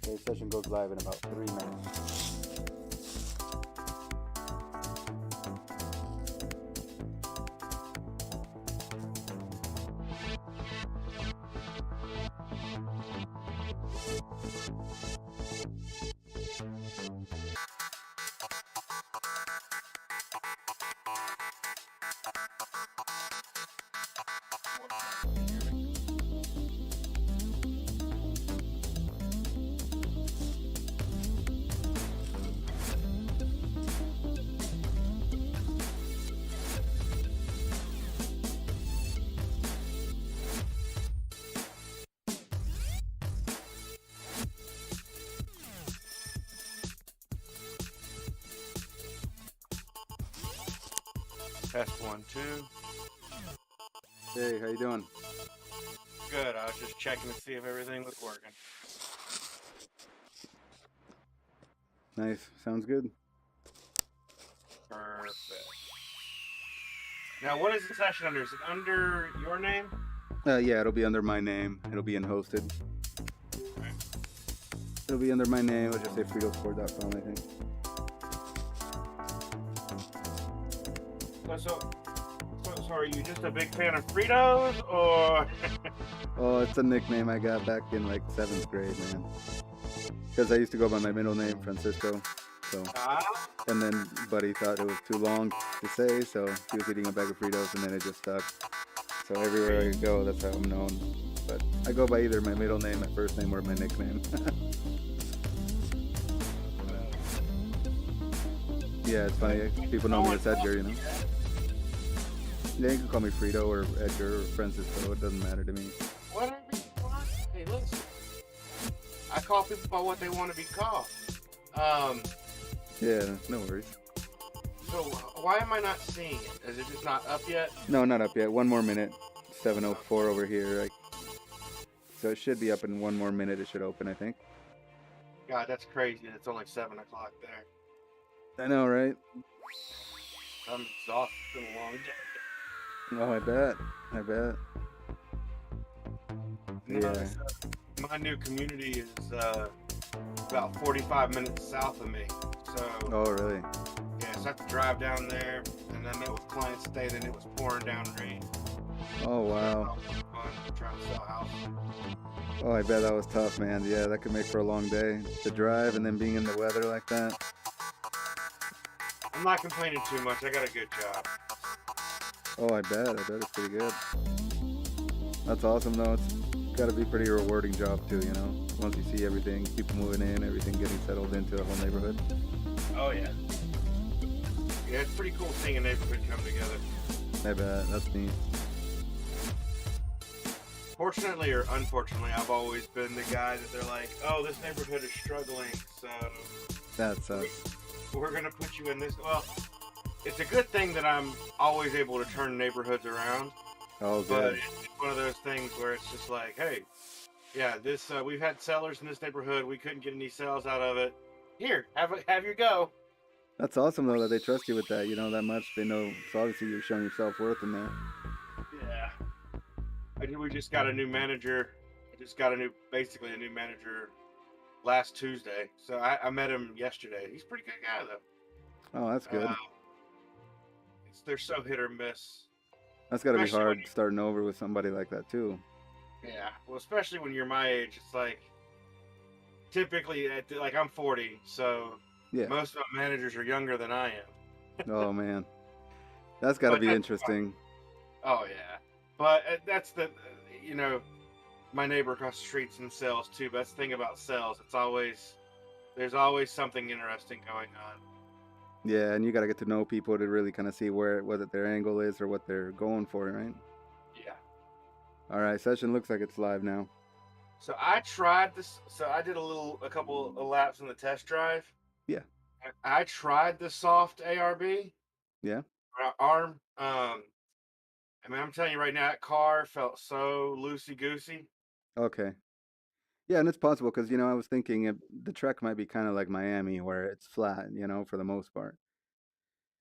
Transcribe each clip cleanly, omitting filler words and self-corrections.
The session goes live in about 3 minutes. Test 1, 2. Hey, how you doing? Good. I was just checking to see if everything was working. Nice. Sounds good. Perfect. Now, what is the session under? Is it under your name? Yeah, it'll be under my name. It'll be in hosted. It'll be under my name. I'll just say Fritosport.com, I think. So are you just a big fan of Fritos, or? Oh, it's a nickname I got back in like 7th grade, man. Because I used to go by my middle name, Francisco. So, and then Buddy thought it was too long to say, so he was eating a bag of Fritos, and then it just stuck. So everywhere I go, that's how I'm known. But I go by either my middle name, my first name, or my nickname. Yeah, it's funny. People know me as Edgar, you know. Yeah, you can call me Frito or Edgar or Francisco. It doesn't matter to me. Whatever you want. Hey, listen. I call people by what they want to be called. Yeah, no worries. So why am I not seeing it? Is it just not up yet? No, not up yet. 1 more minute. 7:04 over here. So it should be up in 1 more minute. It should open, I think. God, that's crazy. It's only 7 o'clock there. I know, right? I'm exhausted. It's been a long day. Oh, I bet. I bet. Yeah. My new community is about 45 minutes south of me. So. Oh, really? Yeah, so I have to drive down there, and then met with clients today, then it was pouring down rain. Oh, wow. Trying to sell a house. Oh, I bet that was tough, man. Yeah, that could make for a long day. To drive and then being in the weather like that. I'm not complaining too much. I got a good job. Oh, I bet. I bet it's pretty good. That's awesome, though. It's got to be a pretty rewarding job, too, you know? Once you see everything, people moving in, everything getting settled into a whole neighborhood. Oh, yeah. Yeah, it's pretty cool seeing a neighborhood come together. I bet. That's neat. Fortunately or unfortunately, I've always been the guy that they're like, oh, this neighborhood is struggling, so... That sucks. We're going to put you in this... Well, it's a good thing that I'm always able to turn neighborhoods around. Oh, good. But it's one of those things where it's just like, hey, yeah, this we've had sellers in this neighborhood. We couldn't get any sales out of it. Here, have your go. That's awesome, though, that they trust you with that, you know, that much. They know, so obviously you're showing your self-worth in there. Yeah. We just got a new manager. Basically a new manager last Tuesday. So I met him yesterday. He's a pretty good guy, though. Oh, that's good. They're so hit or miss. That's got to be hard starting over with somebody like that, too. Yeah, well, especially when you're my age. It's like, typically, like I'm 40, so yeah. Most of my managers are younger than I am. Oh, man. That's got to be interesting. Oh, yeah. But that's you know, my neighbor across the street's in sales, too. But that's the thing about sales. There's always something interesting going on. Yeah, and you got to get to know people to really kind of see whether their angle is or what they're going for, right? Yeah. All right, session looks like it's live now. So I tried this. So I did a couple of laps on the test drive. Yeah. I tried the soft ARB. Yeah. Arm. I mean, I'm telling you right now, that car felt so loosey-goosey. Okay. Yeah, and it's possible because, you know, I was thinking the track might be kind of like Miami where it's flat, you know, for the most part.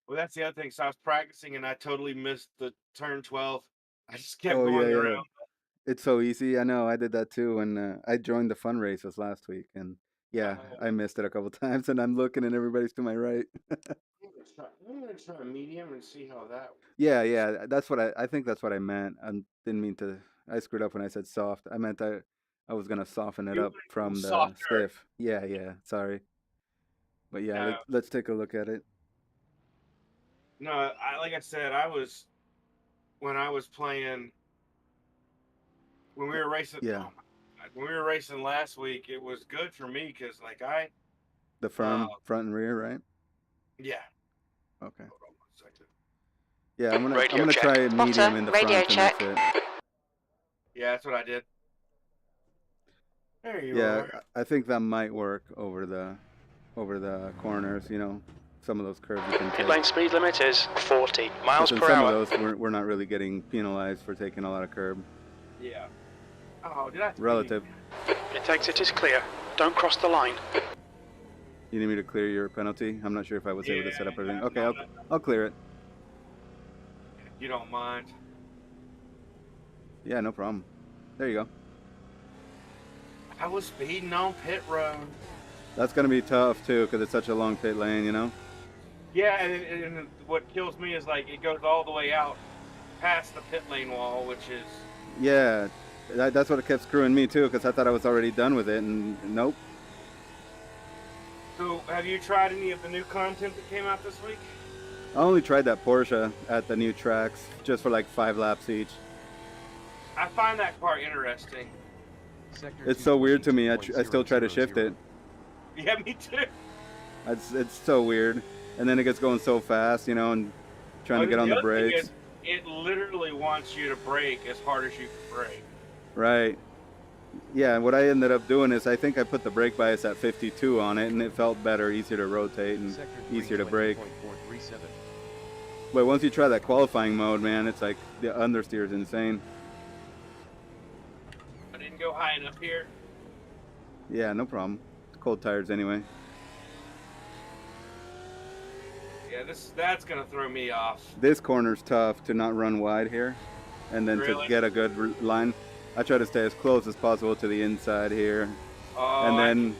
Well, that's the other thing. So I was practicing and I totally missed the turn 12. I just kept going around. It's so easy. I know. I did that too. And I joined the fun races last week. And Yeah, I missed it a couple times, and I'm looking, and everybody's to my right. I'm gonna try medium and see how that. Yeah, yeah, that's what I think that's what I meant. I didn't mean to. I screwed up when I said soft. I meant I was gonna soften it You up want to go from the softer. stiff. Yeah, yeah. Sorry, but yeah, No, let's take a look at it. no. Like I said, when I was playing when we were racing. Yeah, Oh my God, when we were racing last week, it was good for me because like I the uh firm front and rear, right? yeah. Okay. Hold on 1 second. Yeah, I'm Radio gonna check. try medium Spotter, in the radio front, and that's check. it. Yeah, that's what I did. There you Yeah, are. I think that might work over the corners. Some of those curves you can Pit take. lane speed limit is 40 Because miles in per some of hour. those, we're not really getting penalized for taking a lot of curb. Yeah. Oh, did I? Relative. It exit is clear. Don't cross the line. You need me to clear your penalty? I'm not sure if I was able to set up everything. Okay, No, I'll clear it. if you don't mind. Yeah, no problem. There you go. I was speeding on pit road. That's gonna be tough too, because it's such a long pit lane. Yeah, and what kills me is like it goes all the way out past the pit lane wall, which is. Yeah, that's what kept screwing me too, because I thought I was already done with it, and nope. So, have you tried any of the new content that came out this week? I only tried that Porsche at the new tracks, just for like 5 laps each. I find that part interesting. It's so weird to me. I still try to shift it. Yeah, me too. It's so weird, and then it gets going so fast, and trying to get on the other thing brakes. is, it literally wants you to brake as hard as you can brake. Right. Yeah, what I ended up doing is I think I put the brake bias at 52 on it, and it felt better, easier to rotate, and easier to brake. But once you try that qualifying mode, man, it's like the understeer is insane. I didn't go high enough here. Yeah, no problem. Cold tires anyway. Yeah, that's gonna throw me off. This corner's tough to not run wide here, and then to get a good line. I try to stay as close as possible to the inside here, and then,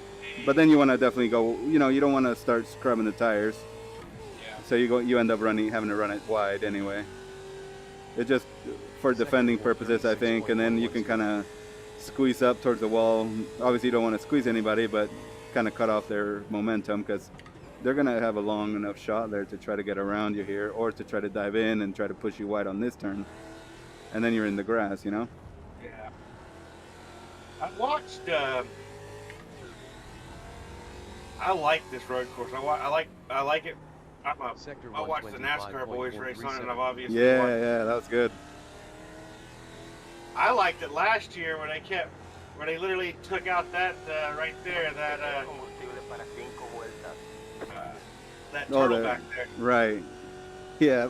but then you want to definitely go. You don't want to start scrubbing the tires. Yeah. So you end up having to run it wide anyway. It's just for defending purposes, I think, and then you can kind of squeeze up towards the wall. Obviously, you don't want to squeeze anybody, but kind of cut off their momentum, because they're gonna have a long enough shot there to try to get around you here, or to try to dive in and try to push you wide on this turn, and then you're in the grass. Yeah. I watched. I like this road course. I like it. I watched the NASCAR boys race on it, and I've obviously. Yeah, that was good. I liked it last year where they literally took out that right there, that turtle back there. Right. Yeah.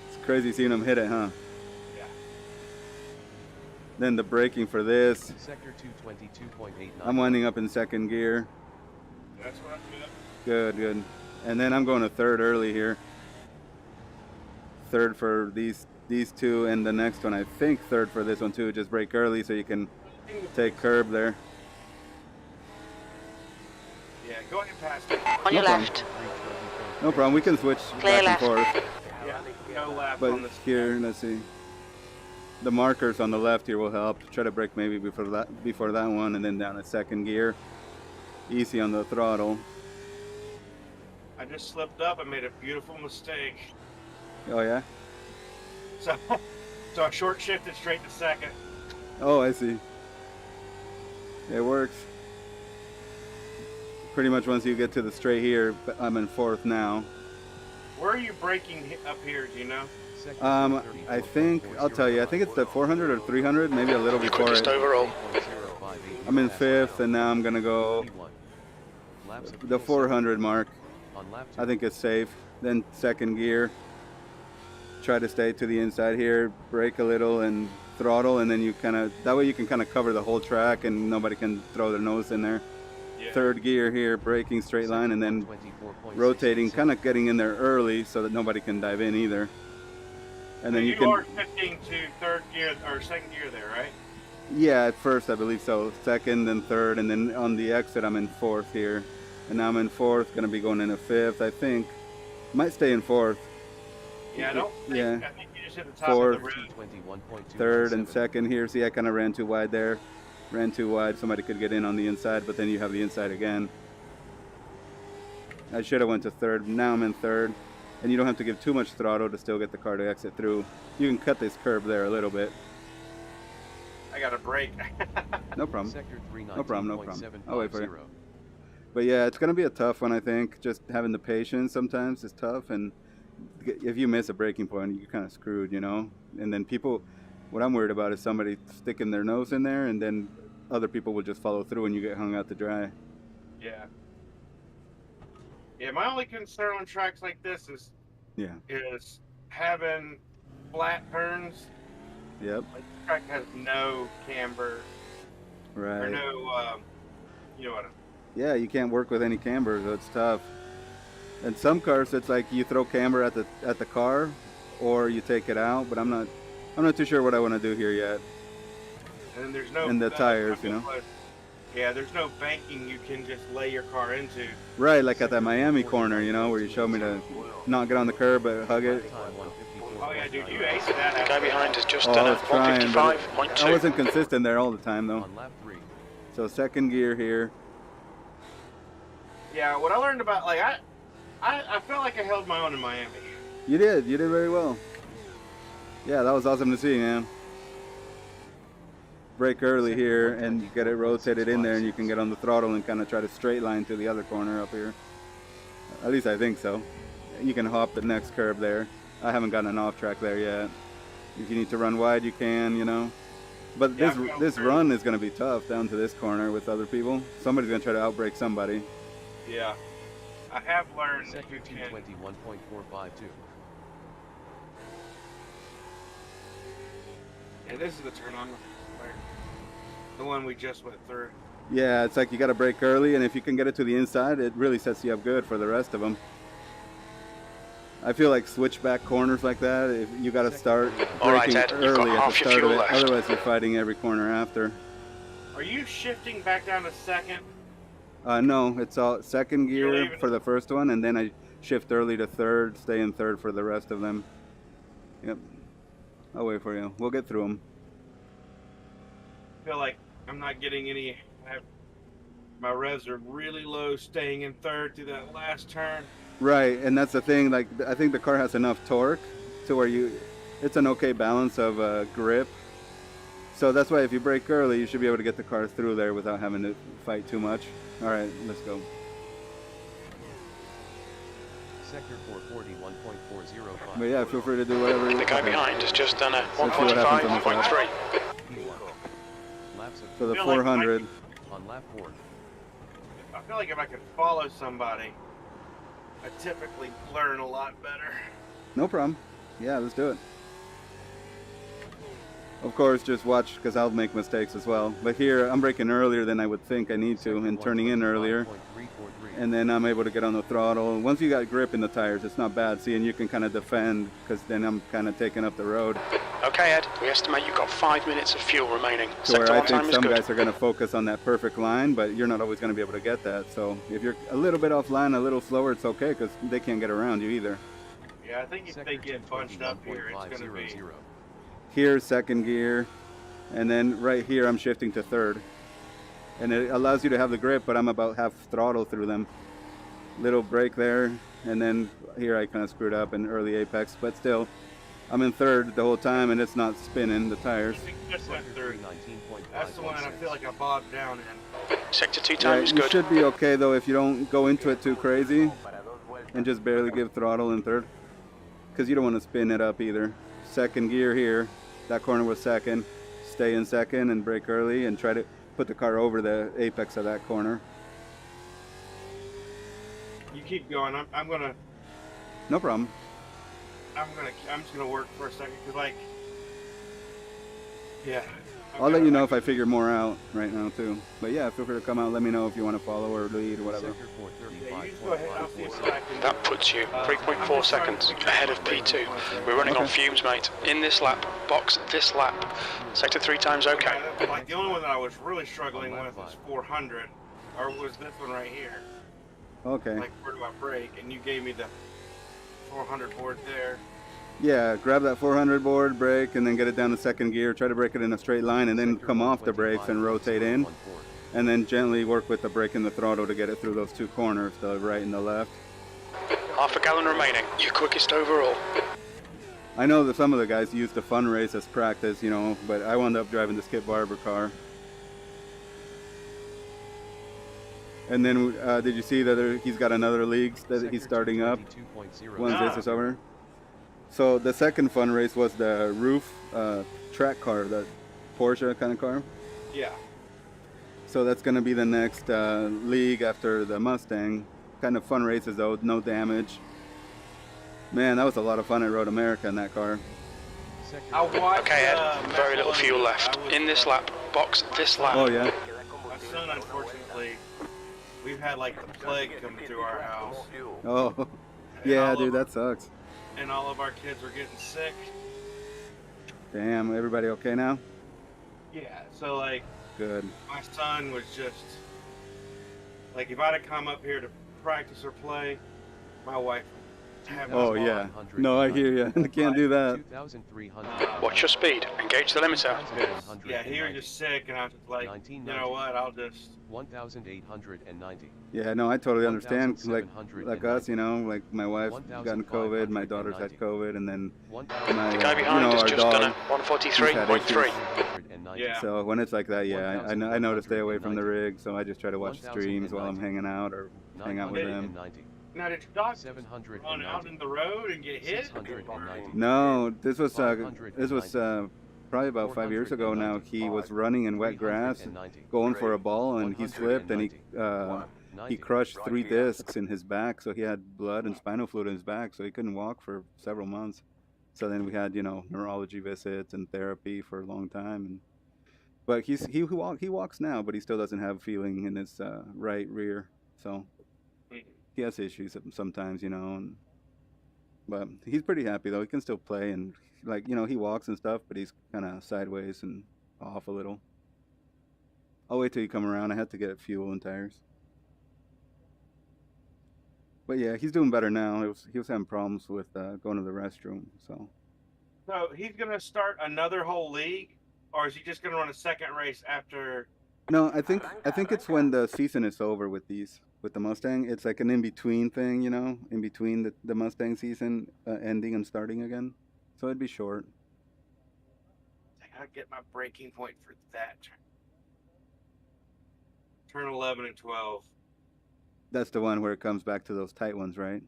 It's crazy seeing them hit it, huh? Yeah. Then the braking for this. Sector 222.89. I'm winding up in second gear. That's what I'm doing. Good. And then I'm going to third early here. Third for these two, and the next one I think third for this one too. Just brake early so you can take curb there. Yeah, go ahead and pass it. On your left. No problem. We can switch Clear back and left. forth. Yeah, no lap But on this. here, let's see. The markers on the left here will help. Try to brake maybe before that one, and then down to second gear. Easy on the throttle. I just slipped up and made a beautiful mistake. Oh yeah. So I short shifted straight to second. Oh, I see. It works. Pretty much once you get to the straight here, I'm in fourth now. Where are you braking up here? Do you know? I think I'll tell you. I think it's the 400 or 300, maybe a little before Quickest it. overall. I'm in fifth, and now I'm gonna go the 400 mark. I think it's safe. Then second gear. Try to stay to the inside here, brake a little and throttle, and then that way you can kind of cover the whole track and nobody can throw their nose in there. Yeah. Third gear here, braking straight line, and then rotating, kind of getting in there early so that nobody can dive in either. And then So you can. are shifting to third gear or second gear there, right? Yeah, at first I believe so. Second and third, and then on the exit I'm in fourth here. And now I'm in fourth, gonna be going into fifth, I think. Might stay in fourth. Yeah, I don't think, Yeah. I think you just hit the top Fourth. of the road. 21.2. Third and second here. See, I kind of ran too wide there. Ran too wide. Somebody could get in on the inside, but then you have the inside again. I should have went to third. Now I'm in third. And you don't have to give too much throttle to still get the car to exit through. You can cut this curb there a little bit. I got a break. No problem. Sector 3, No problem, no problem. 19.750. I'll wait for you. But yeah, it's going to be a tough one, I think. Just having the patience sometimes is tough. And if you miss a braking point, you're kind of screwed, you know? And then people, what I'm worried about is somebody sticking their nose in there, and then other people will just follow through and you get hung out to dry. Yeah. Yeah, my only concern on tracks like this is having flat turns. Yep. Like the track has no camber. Right. Or no, you know what? Yeah, you can't work with any camber, so it's tough. And some cars, it's like you throw camber at the car, or you take it out. But I'm not too sure what I want to do here yet. And then there's no. And the tires, you know. Yeah, there's no banking you can just lay your car into. Right, like at that Miami corner, you know, where you showed me to not get on the curb but hug it. Oh yeah, dude, you aced that. The guy behind has just I done a was trying, but I 155.2. wasn't consistent there all the time though. On lap 3. So second gear here. Yeah, what I learned about, like, I felt like I held my own in Miami. You did very well. Yeah, that was awesome to see, man. Brake early here and you get it rotated in there and you can get on the throttle and kind of try to straight line to the other corner up here. At least I think so. You can hop the next curb there. I haven't gotten an off track there yet. If you need to run wide, you can, you know. But this run is going to be tough down to this corner with other people. Somebody's going to try to outbrake somebody. Yeah. I have learned that Sector you 2, can. 21.452. Yeah, this is the turn on. The one we just went through. Yeah, it's like you got to brake early, and if you can get it to the inside, it really sets you up good for the rest of them. I feel like switchback corners like that, if you got to start braking early at the start of it. Otherwise, you're fighting every corner after. Are you shifting back down to second? No, it's all second gear for the first one, and then I shift early to third, stay in third for the rest of them. Yep. I'll wait for you. We'll get through them. I feel like I'm not getting any. My revs are really low, staying in third through that last turn. Right, and that's the thing. Like, I think the car has enough torque to where it's an okay balance of grip. So that's why if you brake early, you should be able to get the car through there without having to fight too much. All right, let's go. Sector 441.405. But yeah, feel free to do whatever you want. The guy behind has just done a Let's see what happens on the 145.3. Laps of So the I feel like 400. on lap 4. I feel like if I could follow somebody, I typically learn a lot better. No problem. Yeah, let's do it. Of course, just watch, because I'll make mistakes as well. But here, I'm braking earlier than I would think I need to, and turning in earlier. And then I'm able to get on the throttle. Once you got grip in the tires, it's not bad. See, and you can kind of defend, because then I'm kind of taking up the road. Okay, Ed, we estimate you've got 5 minutes of fuel remaining. To where Sector I 1 time think is some good. guys are going to focus on that perfect line, but you're not always going to be able to get that. So if you're a little bit offline, a little slower, it's okay, because they can't get around you either. Yeah, I think if they get bunched up here, it's going to be. Here's second gear, and then right here I'm shifting to third. And it allows you to have the grip, but I'm about half throttle through them. Little brake there, and then here I kind of screwed up in early apex, but still, I'm in third the whole time, and it's not spinning the tires. I just went through. That's the one I feel like I bogged down in. Sector 2 time is You good. should be okay though if you don't go into it too crazy and just barely give throttle in third, because you don't want to spin it up either. Second gear here, that corner was second. Stay in second and brake early and try to put the car over the apex of that corner. You keep going. I'm gonna. No problem. I'm just gonna work for a second, cause like, Yeah. I'll let you know if I figure more out right now too. But yeah, feel free to come out. Let me know if you want to follow or lead or whatever. Sector Yeah, you just go ahead. I'll see what I can do. That puts you 3.4 seconds ahead of P2. We're running on fumes, mate. In this lap, box this lap. Sector 3 times okay. Like the only one that I was really struggling with was 400, or was this one right here. Okay. Like, where do I brake? And you gave me the 400 board there. Yeah, grab that 400 board, brake, and then get it down to second gear. Try to brake it in a straight line, and then come off the brakes and rotate in. And then gently work with the brake and the throttle to get it through those two corners, the right and the left. Half a gallon remaining. Your quickest overall. I know that some of the guys use the fun race as practice, you know, but I wound up driving the Skip Barber car. And then, did you see that he's got another league that he's starting up once this is over? So the second fun race was the roof track car, the Porsche kind of car. Yeah. So that's going to be the next league after the Mustang. Kind of fun races though, no damage. Man, that was a lot of fun at Road America in that car. Okay, Ed, very little fuel left. In this lap, box this lap. Oh yeah. My son, unfortunately, we've had like the plague come through our house. Oh, yeah, dude, that sucks. And all of our kids were getting sick. Damn, everybody okay now? Yeah, so like, good. My son was just, like, if I'd have come up here to practice or play, my wife would have Oh yeah, no, I hear you. I can't do that. Watch your speed, engage the limiter. Yeah, he was just sick, and I was just like, you know what, I'll just... 1,890. Yeah, no, I totally understand. Like us, you know, like my wife's gotten COVID, my daughter's had COVID, and then my, The guy behind you know, has our just dog, done a 143.3. Yeah. So when it's like that, yeah, I know to stay away from the rig, so I just try to watch streams while I'm hanging out or hang out with them. Now, did your dog run out in the road and get hit? No, this was probably about 5 years ago now. He was running in wet grass, going for a ball, and he slipped, and he crushed 3 discs in his back, so he had blood and spinal fluid in his back, so he couldn't walk for several months. So then we had, you know, neurology visits and therapy for a long time. But he walks now, but he still doesn't have feeling in his right rear, so he has issues sometimes, you know. But he's pretty happy though. He can still play, and like, you know, he walks and stuff, but he's kind of sideways and off a little. I'll wait till you come around. I had to get fuel and tires. But yeah, he's doing better now. He was having problems with going to the restroom. So he's gonna start another whole league, or is he just gonna run a second race after? No, I think it's when the season is over with the Mustang. It's like an in-between thing, you know, in between the Mustang season ending and starting again. So it'd be short. I gotta get my braking point for that. Turn 11 and 12. That's the one where it comes back to those tight ones, right?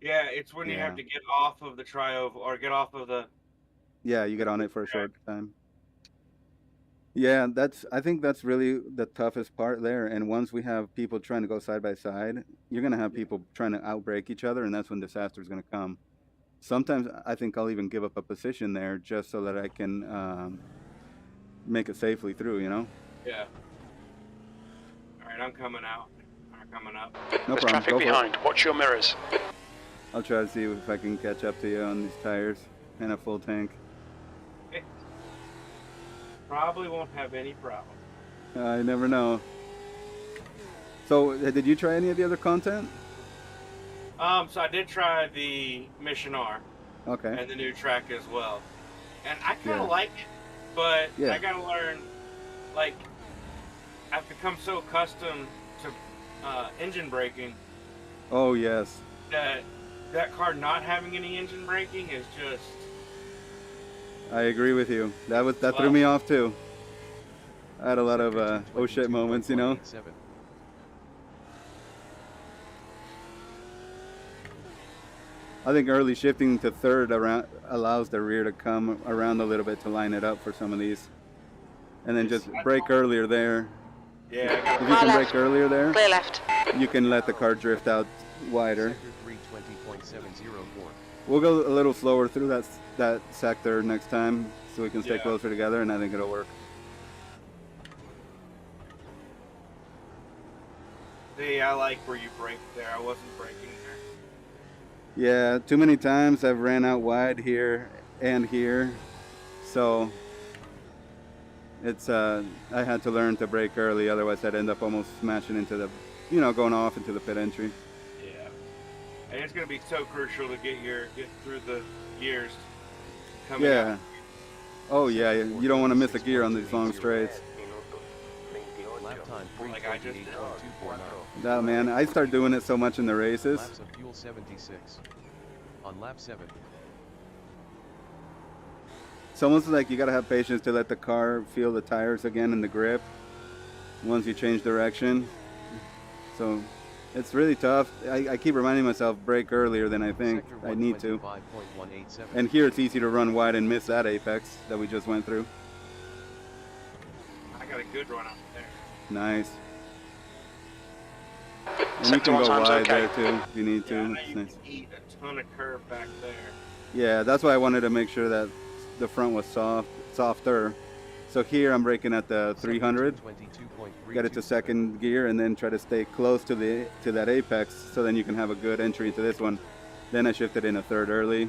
Yeah, it's when you have to get off of the tri-oval, or get off of the... Yeah, you get on it for a short time. Yeah, I think that's really the toughest part there. And once we have people trying to go side by side, you're going to have people trying to outbrake each other, and that's when disaster is going to come. Sometimes I think I'll even give up a position there just so that I can make it safely through, you know? Yeah. All right, I'm coming out. Coming up. No There's problem. traffic behind. Watch your mirrors. I'll try to see if I can catch up to you on these tires and a full tank. Probably won't have any problem. I never know. So, did you try any of the other content? So I did try the Mission R. Okay. And the new track as well. And I kind of like it, but I gotta learn, like, I've become so accustomed to engine braking. Oh, yes. That car not having any engine braking is just... I agree with you. That threw me off too. I had a lot of oh shit moments, you know. I think early shifting to third around allows the rear to come around a little bit to line it up for some of these, and then just brake earlier there. Yeah. If you can brake earlier there, Clear left. you can let the car drift out wider. We'll go a little slower through that sector next time, so we can stay closer together, and I think it'll work. See, I like where you break there. I wasn't breaking there. Yeah, too many times I've ran out wide here and here, so it's I had to learn to brake early, otherwise I'd end up almost smashing into the, going off into the pit entry. Yeah, and it's gonna be so crucial to get through the gears coming out. Oh yeah, you don't want to miss a gear on these long straights. Lap time Like I just 3:28.249. That man, I start doing it so much in the races. Laps of fuel 76. On lap 7. It's almost like you gotta have patience to let the car feel the tires again and the grip once you change direction. So it's really tough. I keep reminding myself brake earlier than I think I need to. And here it's easy to run wide and miss that apex that we just went through. I got a good run up there. Nice. And you Sector can go 1 time's wide okay. there too if you need to. Yeah, I know It's you nice. can eat a ton of curve back there. Yeah, that's why I wanted to make sure that the front was softer. So here I'm braking at the 300, get it to second gear, and then try to stay close to that apex, so then you can have a good entry into this one. Then I shifted in a third early,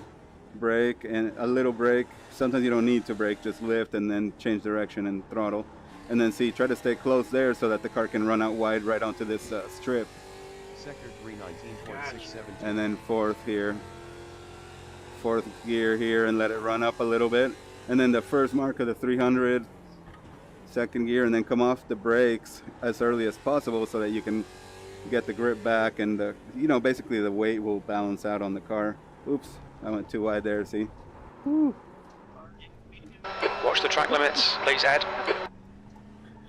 brake and a little brake. Sometimes you don't need to brake, just lift and then change direction and throttle. And then try to stay close there so that the car can run out wide right onto this strip. Sector 319.672. And then fourth gear here, and let it run up a little bit. And then the first mark of the 300, second gear, and then come off the brakes as early as possible so that you can get the grip back, and basically the weight will balance out on the car. Oops, I went too wide there, see? Woo. Watch the track limits, please, Ed.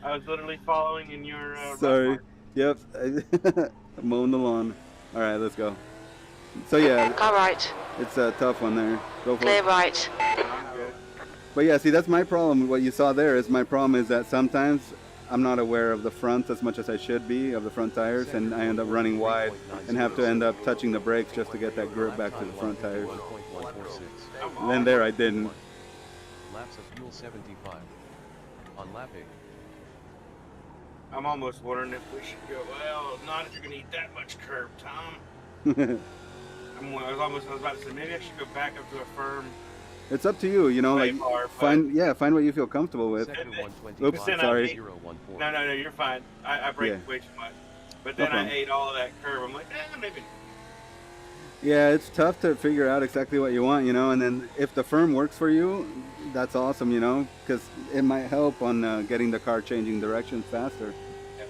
I was literally following in your. Sorry. Yep. I'm mowing the lawn. All right, let's go. So yeah. Car right. It's a tough one there. Go for Clear it. right. I'm good. But yeah, see, that's my problem. What you saw there is my problem is that sometimes I'm not aware of the front as much as I should be, of the front tires, and I end up running wide and have to end up touching the brakes just to get that grip back to the front tires. And then there I didn't. Laps of fuel 75. On lap 8. I'm almost wondering if we should go. Well, not if you're gonna eat that much curb, Tom. I was about to say maybe I should go back up to a firm. It's up to you, like find what you feel comfortable with. Sector Oops, 125. sorry. 014. No, you're fine. I break way too much. But then I ate all of that curb. I'm like, maybe. Yeah, it's tough to figure out exactly what you want, and then if the firm works for you, that's awesome, because it might help on getting the car changing directions faster. Yeah.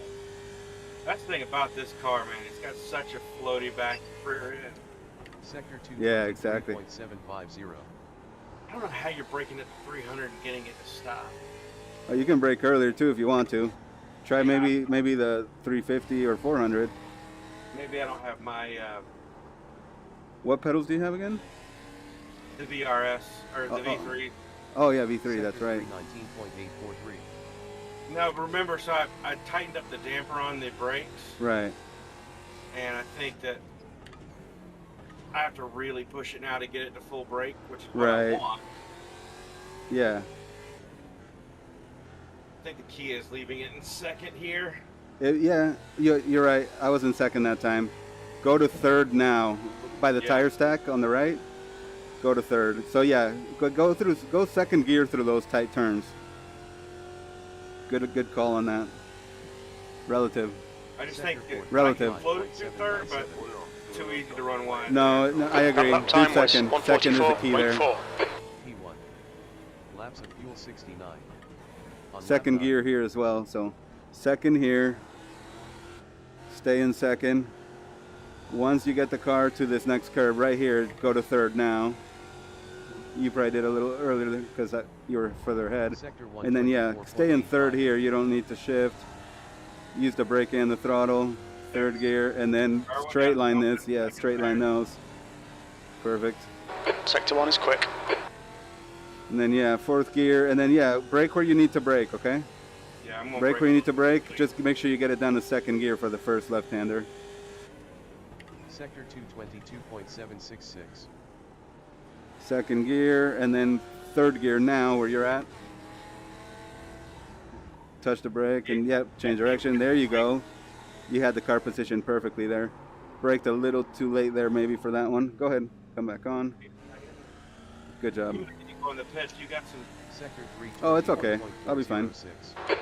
That's the thing about this car, man. It's got such a floaty back rear end. Sector 2. Yeah, exactly. 750. I don't know how you're breaking at 300 and getting it to stop. Oh, you can brake earlier too if you want to. Try maybe the 350 or 400. Maybe I don't have my What pedals do you have again? the VRS or the V3. Oh yeah, V3. That's right. 19.843. No, remember, so I tightened up the damper on the brakes, Right. and I think that I have to really push it now to get it to full brake, which is what I want. Yeah. I think the key is leaving it in second here. Yeah, you're right. I was in second that time. Go to third now. By the tire stack on the right, go to third. So yeah, go second gear through those tight turns. Good call on that. Relative. I just think Relative. I can float it to third, but too easy to run wide. No, I agree. Lap Do time was second. Second is the key there. 144.4. P1. Laps of fuel 69. On Second lap 9. gear here as well. So second here. Stay in second. Once you get the car to this next curve right here, go to third now. You probably did a little earlier because you were further ahead. Sector And then yeah, stay in third here. You don't need to shift. Use the brake and the throttle. Third gear, and then straight line this. Yeah, straight line those. Perfect. Sector 1 is quick. And then yeah, fourth gear, and then yeah, brake where you need to brake. Okay. Yeah, I'm gonna Brake where you need to brake. Just make sure you get it down to second gear for the first left-hander. Sector 222.766. second gear, and then third gear now where you're at. Touch the brake and yep, change direction. There you go. You had the car positioned perfectly there. Braked a little too late there maybe for that one. Go ahead, come back on. Good job. You go in the pits, you got some. Sector 3. Oh, it's okay. I'll be fine.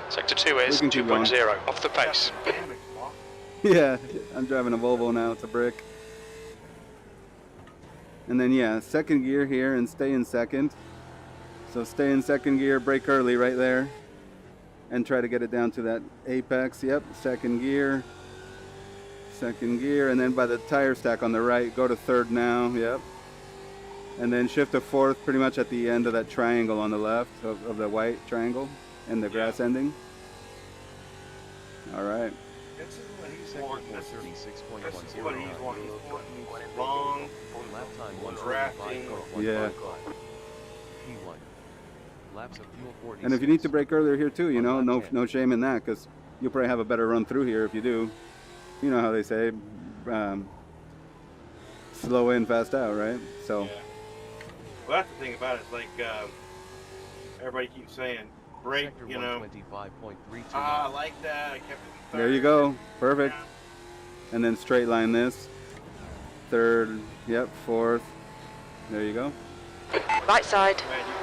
Sector 2 is We can keep 2.0 off the pace. Damage, boss. Yeah, I'm driving a Volvo now. It's a brick. And then yeah, second gear here and stay in second. So stay in second gear, brake early right there. And try to get it down to that apex. Yep, second gear. Second gear, and then by the tire stack on the right, go to third now. Yep. And then shift to fourth pretty much at the end of that triangle on the left of the white triangle and the grass ending. All right. This is what he's Sector wanting. 4, This is 36.10. what he's wanting. He's wanting long, Lap time drafting. 1:35.155. Yeah. P1. Laps of fuel 46. And if you need to brake earlier here too, you know, no shame in that, because you'll probably have a better run through here if you do. You know how they say, slow in, fast out, right? So. Yeah. Well, that's the thing about it. It's like everybody keeps saying, brake, Sector you know. 125.329. I like that. I kept it in third. There you go. Perfect. And then straight line this. Third, yep, fourth. There you go. Right side. Man, you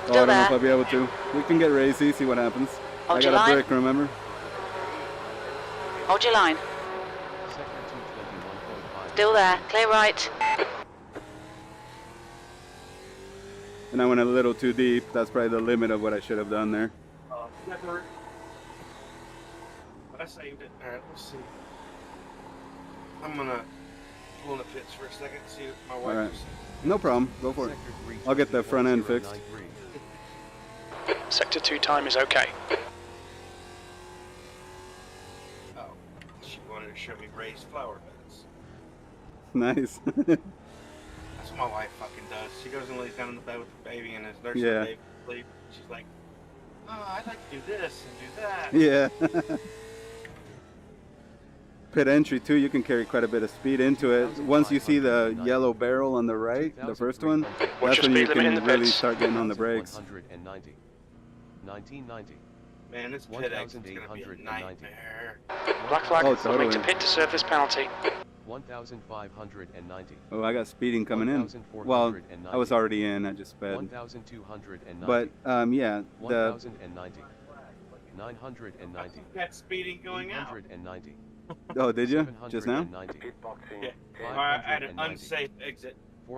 Oh, I Still don't know there. if I'll be able to. We can get racy, see what happens. Hold I your got a line. brick, remember? Hold your line. Sector 221.5. Still there. Clear right. And I went a little too deep. That's probably the limit of what I should have done there. got third. But I saved it. All right, let's see. I'm gonna pull in the pits for a second. See what my wife All right. is. No problem. Go for it. Sector 3, I'll get the front end fixed. 20.093. Sector 2 time is okay. Oh, she wanted to show me raised flower beds. Nice. That's what my wife fucking does. She goes and lays down in the bed with the baby and is nursing Yeah. the baby to sleep. She's like, oh, I'd like to do this and do that. Yeah. Pit entry too, you can carry quite a bit of speed into it. Once you see the yellow barrel on the right, the first one, What's that's your when you speed limit in the can really pits? start getting on the brakes. 190. 1990. Man, this pit exit's gonna be a 1,890. nightmare. Black flag, Oh, moving to totally. pit to serve this penalty. 1,590. Oh, I got speeding coming in. Well, I was already in, I just sped. 1,290. But yeah, the 1,090. 990. Got speeding going out. 890. oh, did you just now? 790. Yeah. All right, I had an 590. unsafe exit.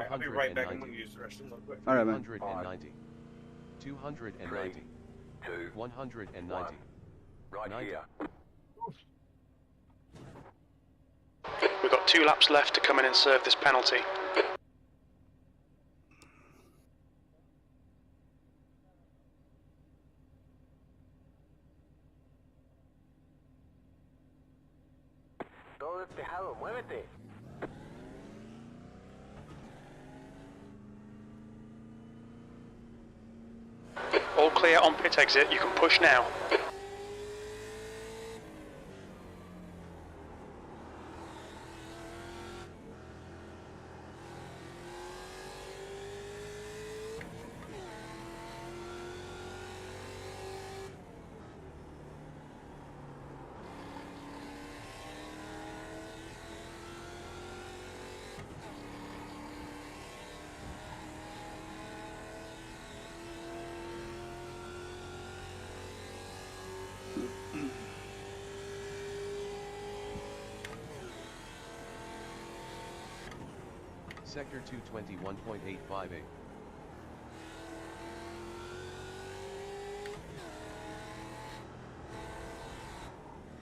I'll be right back. I'm gonna 490. use the restroom real quick. All right, man. 190. 290. 190. Right 90. here. We've got 2 laps left to come in and serve this penalty. Todo despejado, muévete. All clear on pit exit, you can push now. Sector 221.858.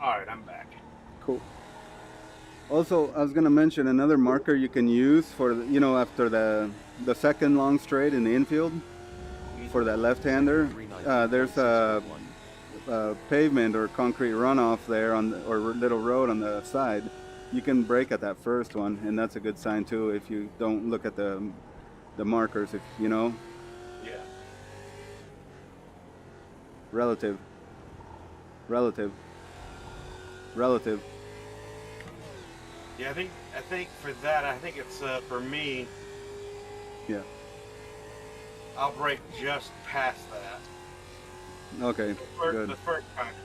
All right, I'm back. Cool. Also, I was gonna mention another marker you can use for you know after the second long straight in the infield for that left-hander. There's a pavement or concrete runoff there on or little road on the side. You can brake at that first one, and that's a good sign too if you don't look at the markers. If you know, Yeah. relative. Yeah, I think for that, I think it's for me. Yeah. I'll brake just past that. Okay. Good. The first concrete.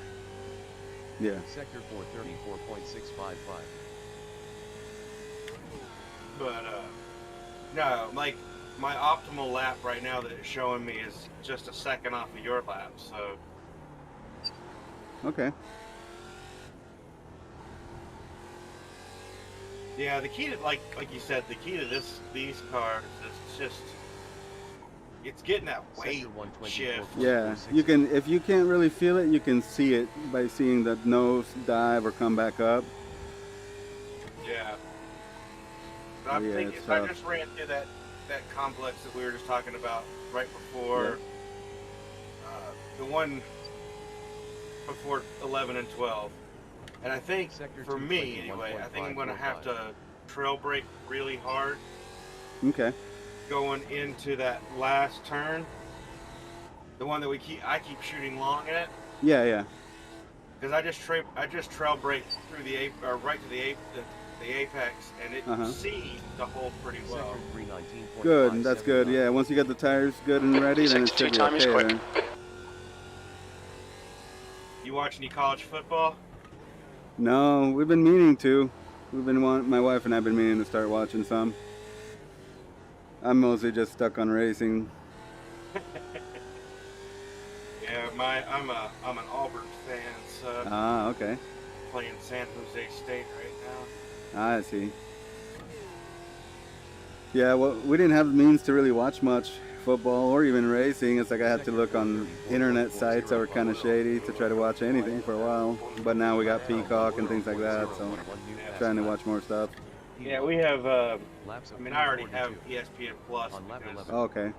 Yeah. Sector 434.655. But no, like my optimal lap right now that it's showing me is just a second off of your lap. So Okay. yeah, the key to like you said, the key to these cars is just it's getting that weight shift. Yeah. You can, if you can't really feel it, you can see it by seeing the nose dive or come back up. Yeah. But I'm Yeah, thinking it's if I tough. just ran through that complex that we were just talking about right before the one before 11 and 12, and I think Sector for me anyway, I think I'm going to have to trail brake really hard Okay. going into that last turn. The one that I keep shooting long at. Yeah, yeah. Because I just trail brake through right to the apex, and it sees the hole pretty well. Good, that's good. Yeah, once you get the tires good and ready, then it should be okay there. You watch any college football? No, we've been meaning to. My wife and I have been meaning to start watching some. I'm mostly just stuck on racing. Yeah, I'm an Auburn fan, so Ah, okay. playing San Jose State right now. I see. Yeah, well, we didn't have the means to really watch much football or even racing. It's like I had to look on internet sites that were kind of shady to try to watch anything for a while. But now we got Peacock and things like that, so trying to watch more stuff. Yeah, we have. I already have ESPN Plus. Because, Okay.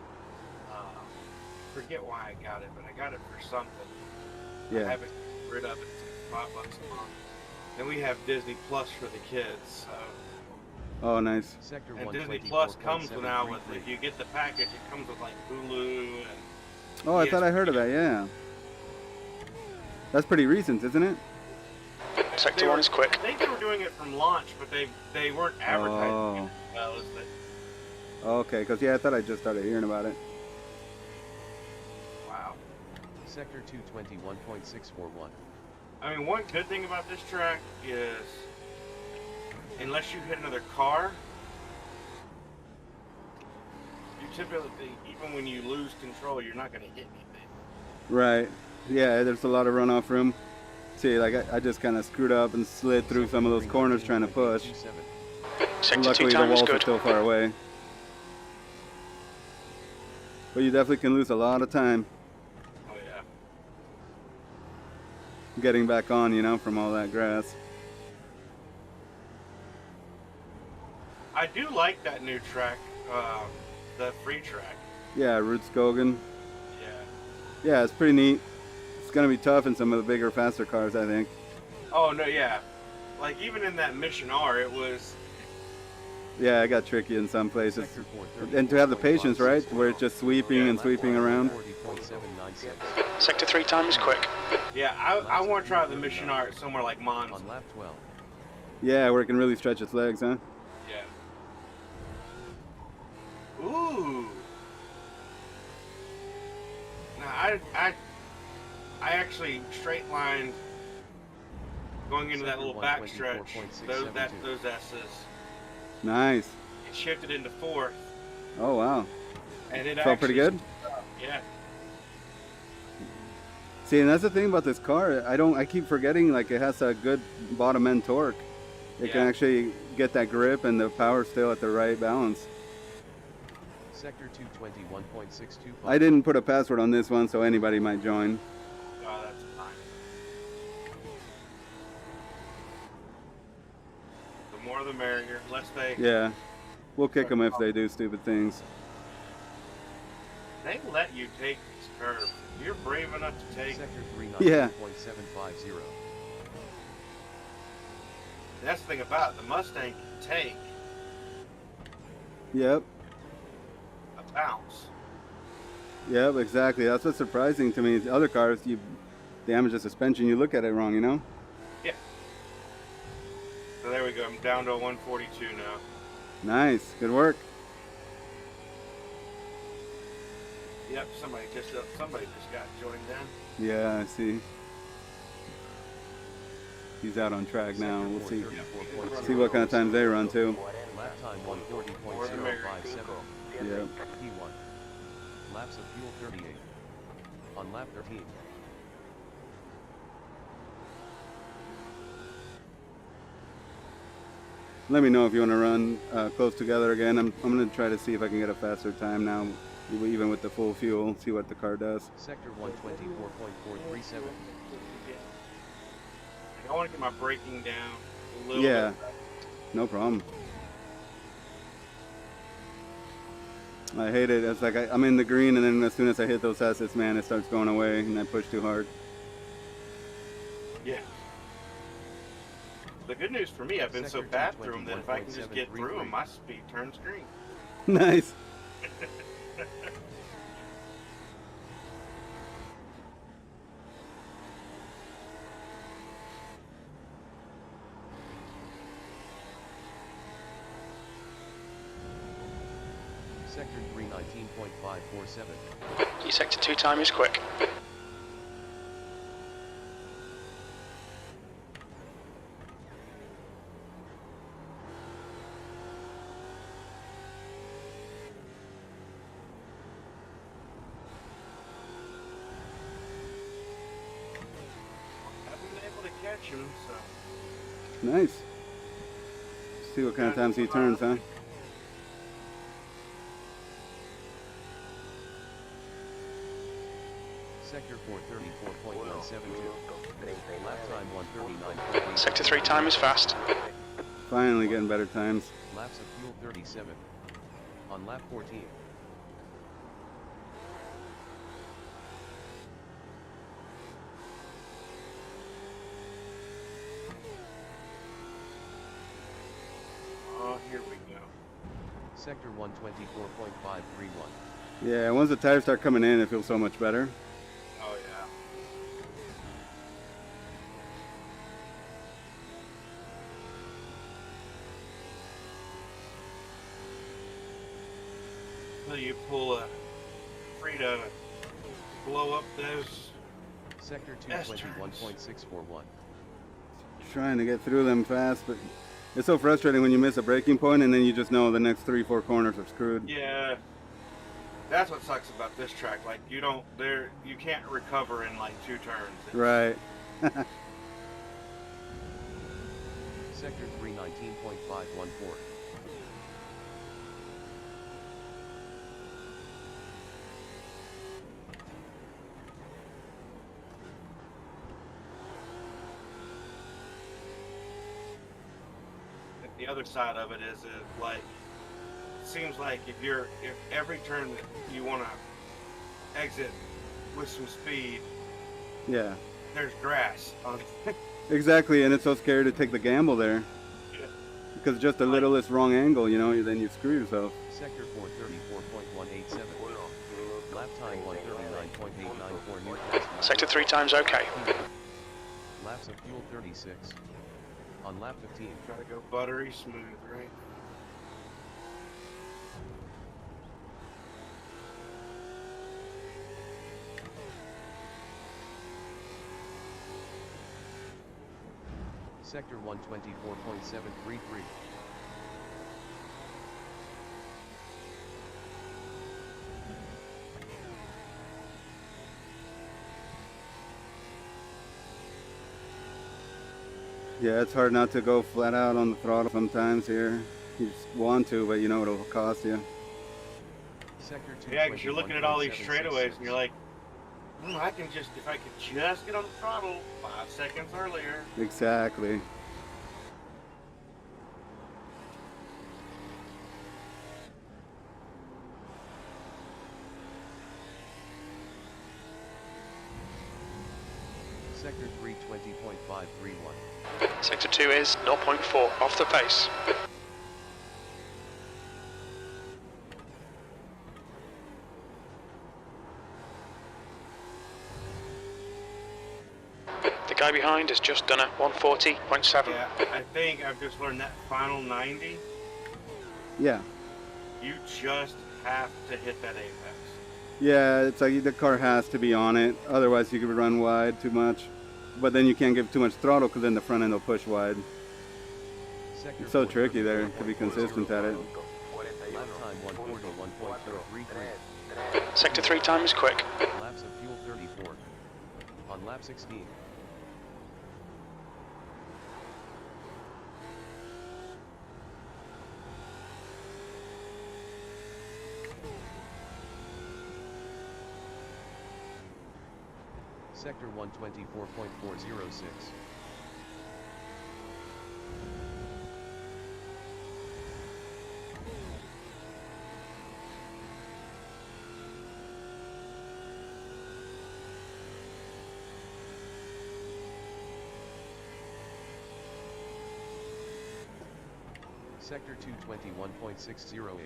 forget why I got it, but I got it for something. Yeah. I haven't rid of it. It's like $5 a month. Then we have Disney Plus for the kids. So. Oh, nice. And Disney Plus comes now with, if you get the package, it comes with like Hulu and. Oh, I thought I heard of that. Yeah. That's pretty recent, isn't it? Sector 1 is quick. I think they were doing it from launch, but they weren't advertising it as well as they. Okay, because yeah, I thought I just started hearing about it. Wow. Sector 221.641. I mean, one good thing about this track is, unless you hit another car, you typically, even when you lose control, you're not going to hit anything. Right. Yeah, there's a lot of runoff room. See, like I just kind of screwed up and slid through some of those corners trying to push. Luckily, the walls are still far away. But you definitely can lose a lot of time Oh yeah. getting back on, you know, from all that grass. I do like that new track, the free track. Yeah, Root Skogan. Yeah. Yeah, it's pretty neat. It's gonna be tough in some of the bigger, faster cars, I think. Oh no, yeah. Like even in that Mission R, it was. Yeah, it got tricky in some places. And to have the patience, right, where it's just sweeping and sweeping around. Sector 3 time is quick. Yeah, I want to try the Mission R somewhere like Monza. On lap 12. Yeah, where it can really stretch its legs, huh? Yeah. Ooh. Now I actually straight lined going into that little back stretch. Those S's. Nice. It shifted into fourth. Oh wow. And it felt pretty good. Yeah. See, and that's the thing about this car. I keep forgetting like it has a good bottom end torque. It can actually get that grip and the power still at the right balance. Sector 221.625. I didn't put a password on this one, so anybody might join. Oh, that's fine. The more the merrier, unless they. Yeah, we'll kick them if they do stupid things. They let you take these curves. If you're brave enough to take. Sector 319.750. That's the thing about it. The Mustang can take Yep. a bounce. Yep, exactly. That's what's surprising to me. The other cars, you damage the suspension, you look at it wrong, you know? Yeah. So there we go. I'm down to a 142 now. Nice. Good work. Yep, somebody just got joined in. Yeah, I see. He's out on track now. We'll see what kind of times they run too. Lap time 140.057. Yeah. P1. Laps of fuel 38. On lap 13. Let me know if you want to run close together again. I'm going to try to see if I can get a faster time now, even with the full fuel, see what the car does. Sector 124.437. I want to get my braking down a little Yeah, bit. no problem. I hate it. It's like I'm in the green, and then as soon as I hit those assets, man, it starts going away, and I push too hard. Yeah. The good news for me, I've been so bad through them that if I can just get through them, my speed turns green. Nice. Sector 319.547. Your sector 2 time is quick. Haven't been able to catch him, so. Nice. See what kind of times he turns, huh? Sector 434.172. Lap time 139.8. Sector 3 time is fast. Finally getting better times. Laps of fuel 37. On lap 14. Oh, here we go. Sector 124.531. Yeah, once the tires start coming in, it feels so much better. Oh, yeah. So you pull a Frito and blow up those. Sector Yes, 221.641. Trying to get through them fast, but it's so frustrating when you miss a braking point and then you just know the next 3-4 corners are screwed. Yeah. That's what sucks about this track. Like you can't recover in like 2 turns. Right. Sector 319.514. The other side of it is like it seems like if every turn that you want to exit with some speed, Yeah. there's grass on. Exactly, and it's so scary to take the gamble there. Yeah. Because just the littlest wrong angle, you know, then you screw yourself. Sector 434.187. Lap time 139.894 Newcastle. Sector 3 time's okay. Laps of fuel 36. On lap 15. Try to go buttery smooth, right? Sector 124.733. Yeah, it's hard not to go flat out on the throttle sometimes here. You just want to, but you know it'll cost you. Sector 2. Yeah, because you're looking at all these straightaways and you're like, if I could just get on the throttle 5 seconds earlier. Exactly. Sector 320.531. Sector 2 is 0.4 off the pace. The guy behind has just done a 140.7. Yeah, I think I've just learned that final 90, Yeah. you just have to hit that apex. Yeah, it's like the car has to be on it. Otherwise, you could run wide too much. But then you can't give too much throttle because then the front end will push wide. Sector It's so 4, tricky there to be 34.40. consistent at it. Lap time 1:41.033. Sector 3 time is quick. Laps of fuel 34. On lap 16. Sector 124.406. Sector 221.608.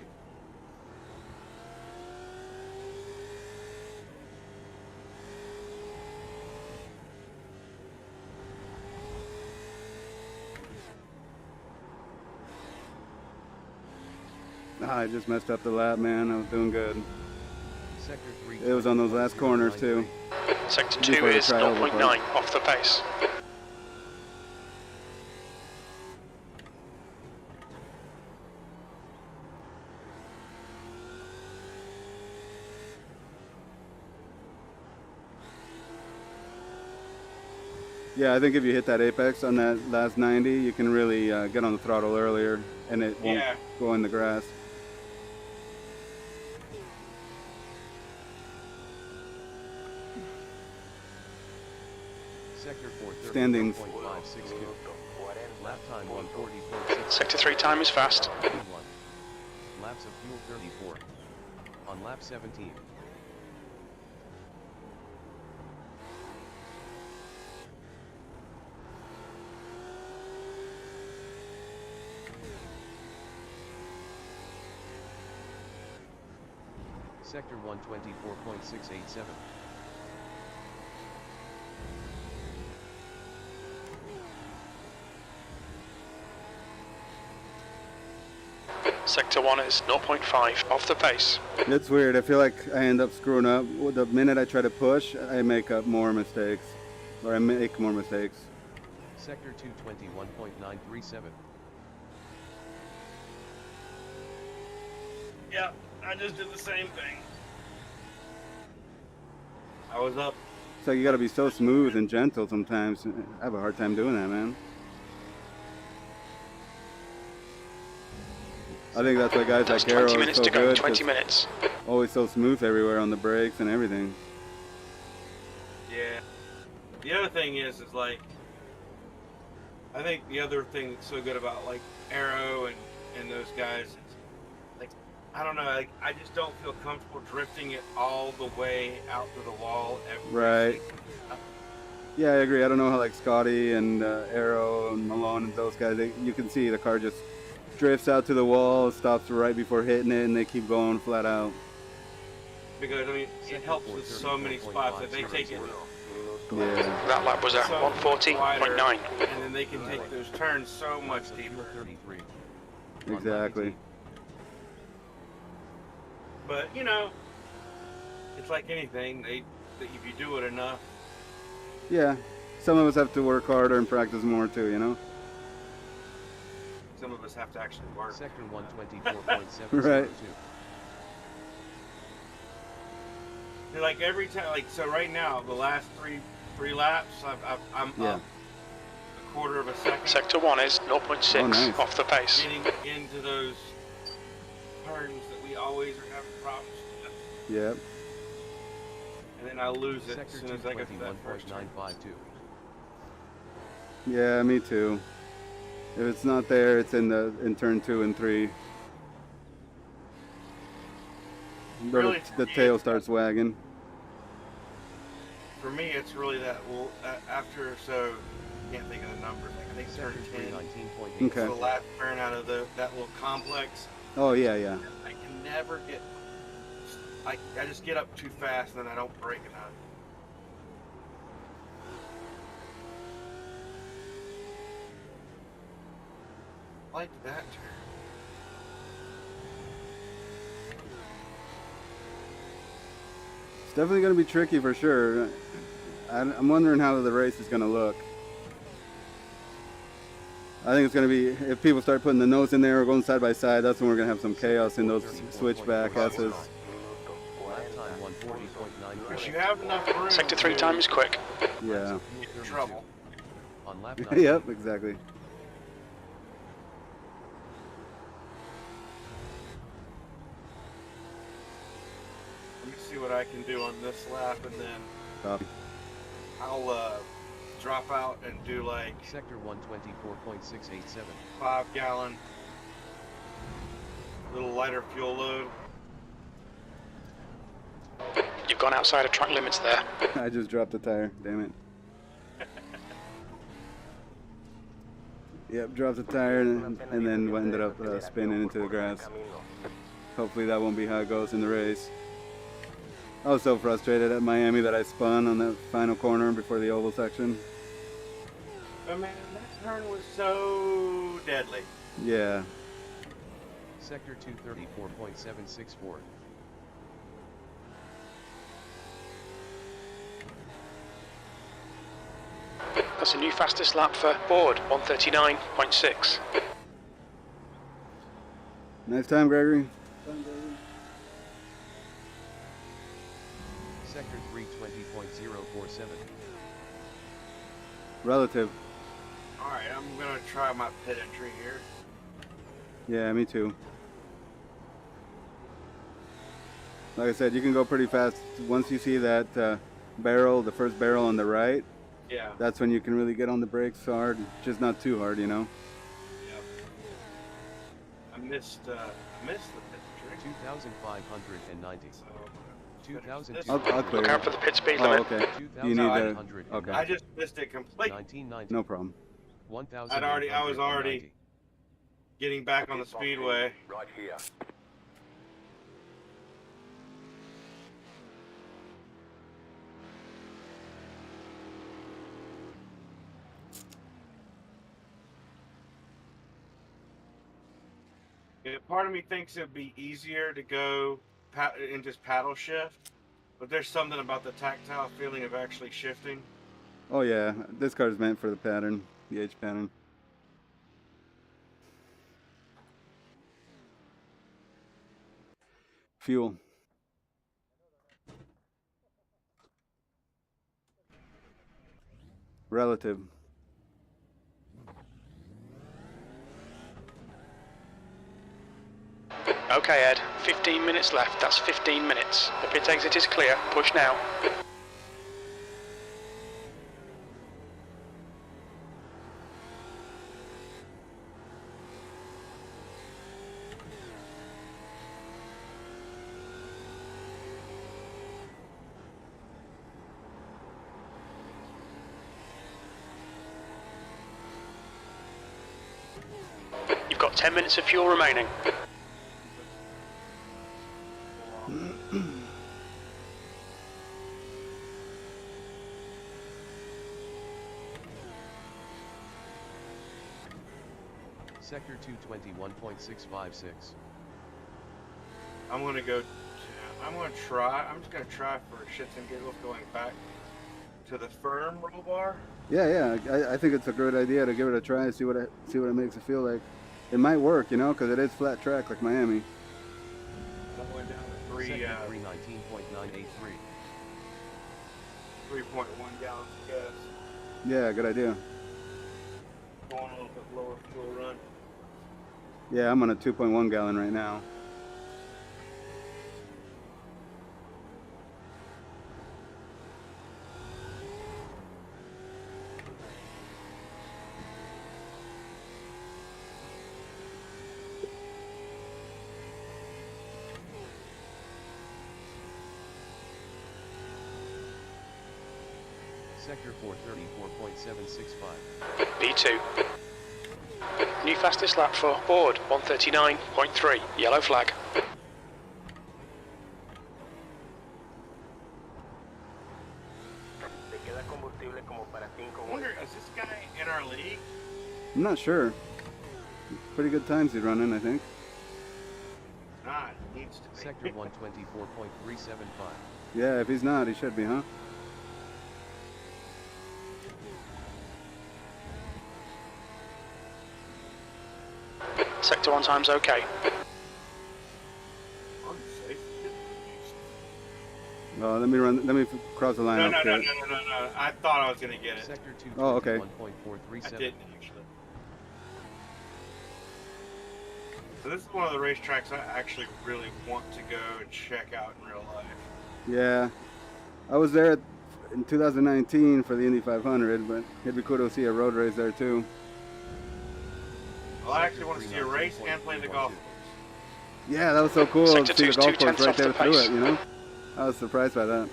I just messed up the lap, man. I was doing good. Sector 3. It was on those last corners, too. Sector Just 2 let it is try over 0.9 off the pace. Yeah, I think if you hit that apex on that last 90, you can really get on the throttle earlier, and it won't go in the grass. Sector 4. Standings. 30.562. Lap time 140.6. Sector 3 time is fast. 21. Laps of fuel 34. On lap 17. Sector 124.687. Sector 1 is 0.5 off the pace. It's weird. I feel like I end up screwing up. The minute I try to push, I make up more mistakes. Or I make more mistakes. Sector 221.937. Yeah, I just did the same thing. I was up. So you gotta be so smooth and gentle sometimes. I have a hard time doing that, man. I think that's why guys That's like Arrow 20 are minutes so to go, good. 20 'cause minutes. always so smooth everywhere on the brakes and everything. Yeah. The other thing is like, I think the other thing that's so good about like Arrow and those guys is like, I don't know, like I just don't feel comfortable drifting it all the way out to the wall. Right. Yeah, I agree. I don't know how like Scotty and Arrow and Malone and those guys, you can see the car just drifts out to the wall, stops right before hitting it, and they keep going flat out. Because I mean, it helps with so many spots that they take it. Yeah. That lap was at so 140.9. and then they can take those turns so much Laps of fuel deeper. 33. On lap Exactly. 18. But you know, it's like anything. If you do it enough, Yeah. Some of us have to work harder and practice more too, you know? some of us have to actually work. Sector 124.702. Right. Like every time, like so right now, the last three laps, I'm Yeah. up a quarter of a second. Sector 1 is 0.6 Oh, nice. off the pace. Getting into those turns that we always are having problems with. Yep. And then I lose it Sector as soon as I get to that first turn. 221.952. Yeah, me too. If it's not there, it's in turn 2 and 3. Really, The tail starts wagging. For me, it's really that after, so I can't think of the numbers. I think it's turn Sector 10. 319.8. Okay. The last turn out of that little complex. Oh, yeah, yeah. I can never get. I just get up too fast and then I don't brake enough. Like that turn. definitely going to be tricky for sure. I'm wondering how the race is going to look. I think it's going to be, if people start putting the nose in there or going side by side, that's when we're going to have some chaos in those switchback S's. Lap time 140.9. Chris, you have enough room. Sector 3 time is quick. Yeah. Get in trouble. On lap 9. Yep, exactly. Let me see what I can do on this lap, and then Copy. I'll drop out and do like Sector 124.687. 5-gallon, little lighter fuel load. You've gone outside of track limits there. I just dropped the tire, damn it. Yep, dropped the tire and then ended up spinning into the grass. Hopefully that won't be how it goes in the race. I was so frustrated at Miami that I spun on that final corner before the oval section. But man, that turn was so deadly. Yeah. Sector 234.764. That's a new fastest lap for Board, 139.6. Nice time, Gregory. Sector 320.047. Relative. Alright, I'm gonna try my pit entry here. Yeah, me too. Like I said, you can go pretty fast. Once you see that barrel, the first barrel on the right, Yeah. that's when you can really get on the brakes hard. Just not too hard, you know? Yep. I missed the pit entry. 2,590. So, 2,200. I'll clear Look out it. for the pit speed Oh, limit. okay. You need to. 2,590. Okay. I just missed it completely. 1990. No problem. 1,000. I was already getting back on the speedway. Right here. Yeah, part of me thinks it'd be easier to go and just paddle shift, but there's something about the tactile feeling of actually shifting. Oh yeah, this car is meant for the pattern, the H pattern. Fuel. Relative. Okay, Ed. 15 minutes left. That's 15 minutes. The pit exit is clear. Push now. You've got 10 minutes of fuel remaining. Sector 221.656. I'm gonna try. I'm just gonna try for shits and giggles going back to the firm roll bar. Yeah, I think it's a great idea to give it a try and see what it makes it feel like. It might work, you know, because it is flat track like Miami. I'm going down to Sector 319.983. 3.1 gallons of gas. Yeah, good idea. Going a little bit lower fuel run. Yeah, I'm on a 2.1 gallon right now. Sector 434.765. B2. New fastest lap for Board, 139.3. Yellow flag. Te queda combustible como para 5 I wonder, is this guy in our league? I'm not sure. Pretty good times he's running, I think. Not. Needs to be. Sector 124.375. Yeah, if he's not, he should be, huh? Sector 1 time's okay. Unsafe. Oh, let me cross the line No, up no, no, here. no, no, no, no. I thought I was gonna get it. Sector 2, Oh, okay. 1.437. I didn't actually. So this is one of the racetracks I actually really want to go and check out in real life. Yeah, I was there in 2019 for the Indy 500, but it'd be cool to see a road race there too. Well, I actually want to see a race and play the golf. Yeah, that was so cool to Sector see the 2's golf 2 course tenths right off the there through pace. it, you know? I was surprised by that.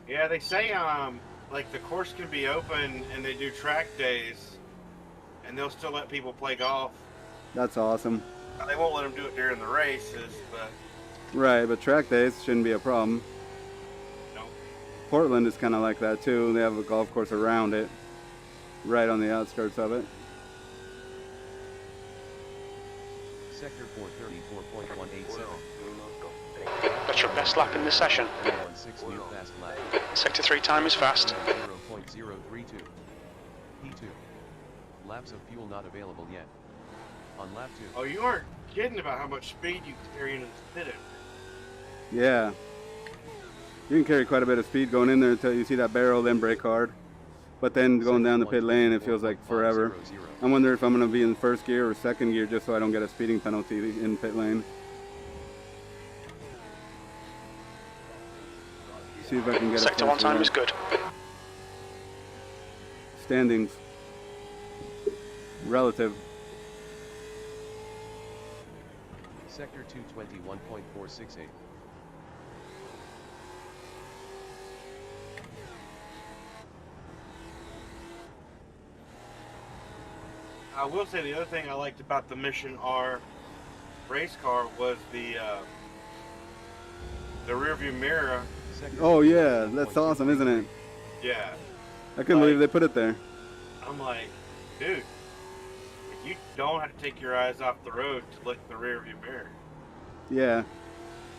Yeah, they say like the course can be open and they do track days, and they'll still let people play golf. That's awesome. They won't let them do it during the races, but Right, but track days shouldn't be a problem. no. Portland is kind of like that too. They have a golf course around it, right on the outskirts of it. Sector 434.187. That's your best lap in the session. 316 near fast lap. Sector 3 time is fast. 0.032. P2. Laps of fuel not available yet. On lap 2. Oh, you aren't kidding about how much speed you can carry into the pit. Yeah. You can carry quite a bit of speed going in there until you see that barrel, then brake hard. But then going down the pit lane, it feels like forever. I wonder if I'm going to be in first gear or second gear just so I don't get a speeding penalty in pit lane. See if I can get Sector a 1 time is good. standings. Relative. Sector 221.468. I will say the other thing I liked about the Mission R race car was the rear view mirror. Sector Oh yeah, that's awesome, isn't it? Yeah, I couldn't believe they put it there. I'm like, dude, you don't have to take your eyes off the road to look at the rear view mirror. Yeah.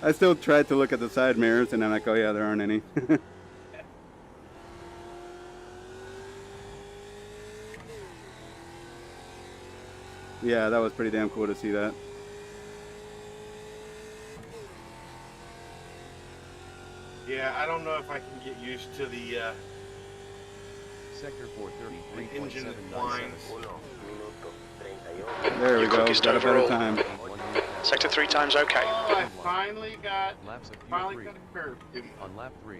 I still tried to look at the side mirrors and I'm like, oh yeah, there aren't any. Yeah, that was pretty damn cool to see that. Yeah, I don't know if I can get used to the Sector engine that 433.797. whines. There we You're go, quickest got a better overall. time. Sector 3 time's okay. Oh, I finally got Laps of fuel 3. a curve. On lap 3.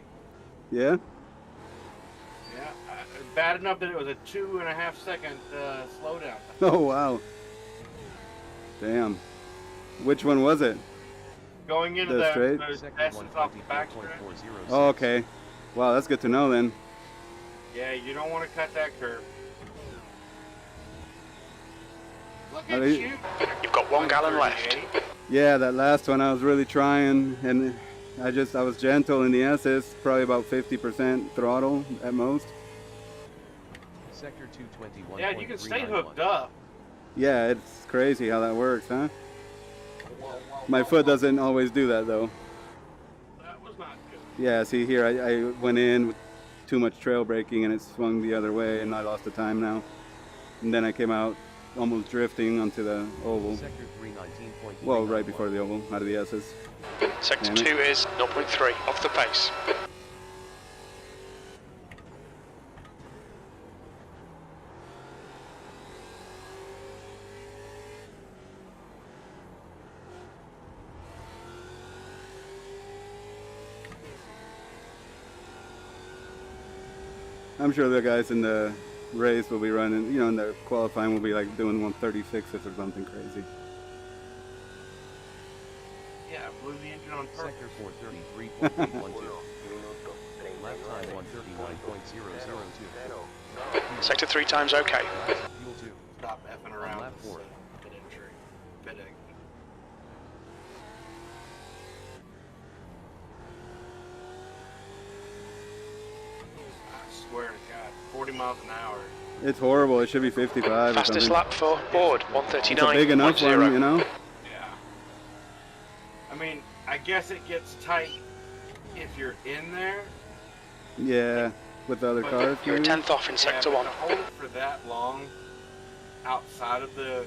Yeah? Yeah, bad enough that it was a 2.5 second slowdown. Oh wow. Damn. Which one was it? Going into The that, straight? those Sector passes off the backstretch. 124.406. Oh, okay. Wow, that's good to know then. Yeah, you don't want to cut that curve. Look Are at they- you. You've got 1 gallon left. Yeah, that last one I was really trying and I was gentle in the S's, probably about 50% throttle at most. Sector 221.391. Yeah, you can stay hooked up. Yeah, it's crazy how that works, huh? My foot doesn't always do that though. That was not good. Yeah, see here, I went in with too much trail braking and it swung the other way and I lost the time now. And then I came out almost drifting onto the oval. Sector 319.391. Well, right before the oval, out of the S's. Sector Damn it. 2 is 0.3 off the pace. I'm sure the guys in the race will be running, you know, in the qualifying will be like doing 136s or something crazy. Yeah, I blew the engine on purpose. Sector 433.812. Lap time 139.002. Sector 3 time's okay. Laps of fuel 2. Stop effing around. lap with 4. pit entry. Pitting. I swear to God, 40 miles an hour. It's horrible. It should be 55 or Fastest something. lap for board, It's a big enough 139.0. one, you know? Yeah. I mean, I guess it gets tight if you're in there. Yeah, with the other But cars. You're a maybe? 10th off in Yeah, sector but 1. to hold it for that long outside of the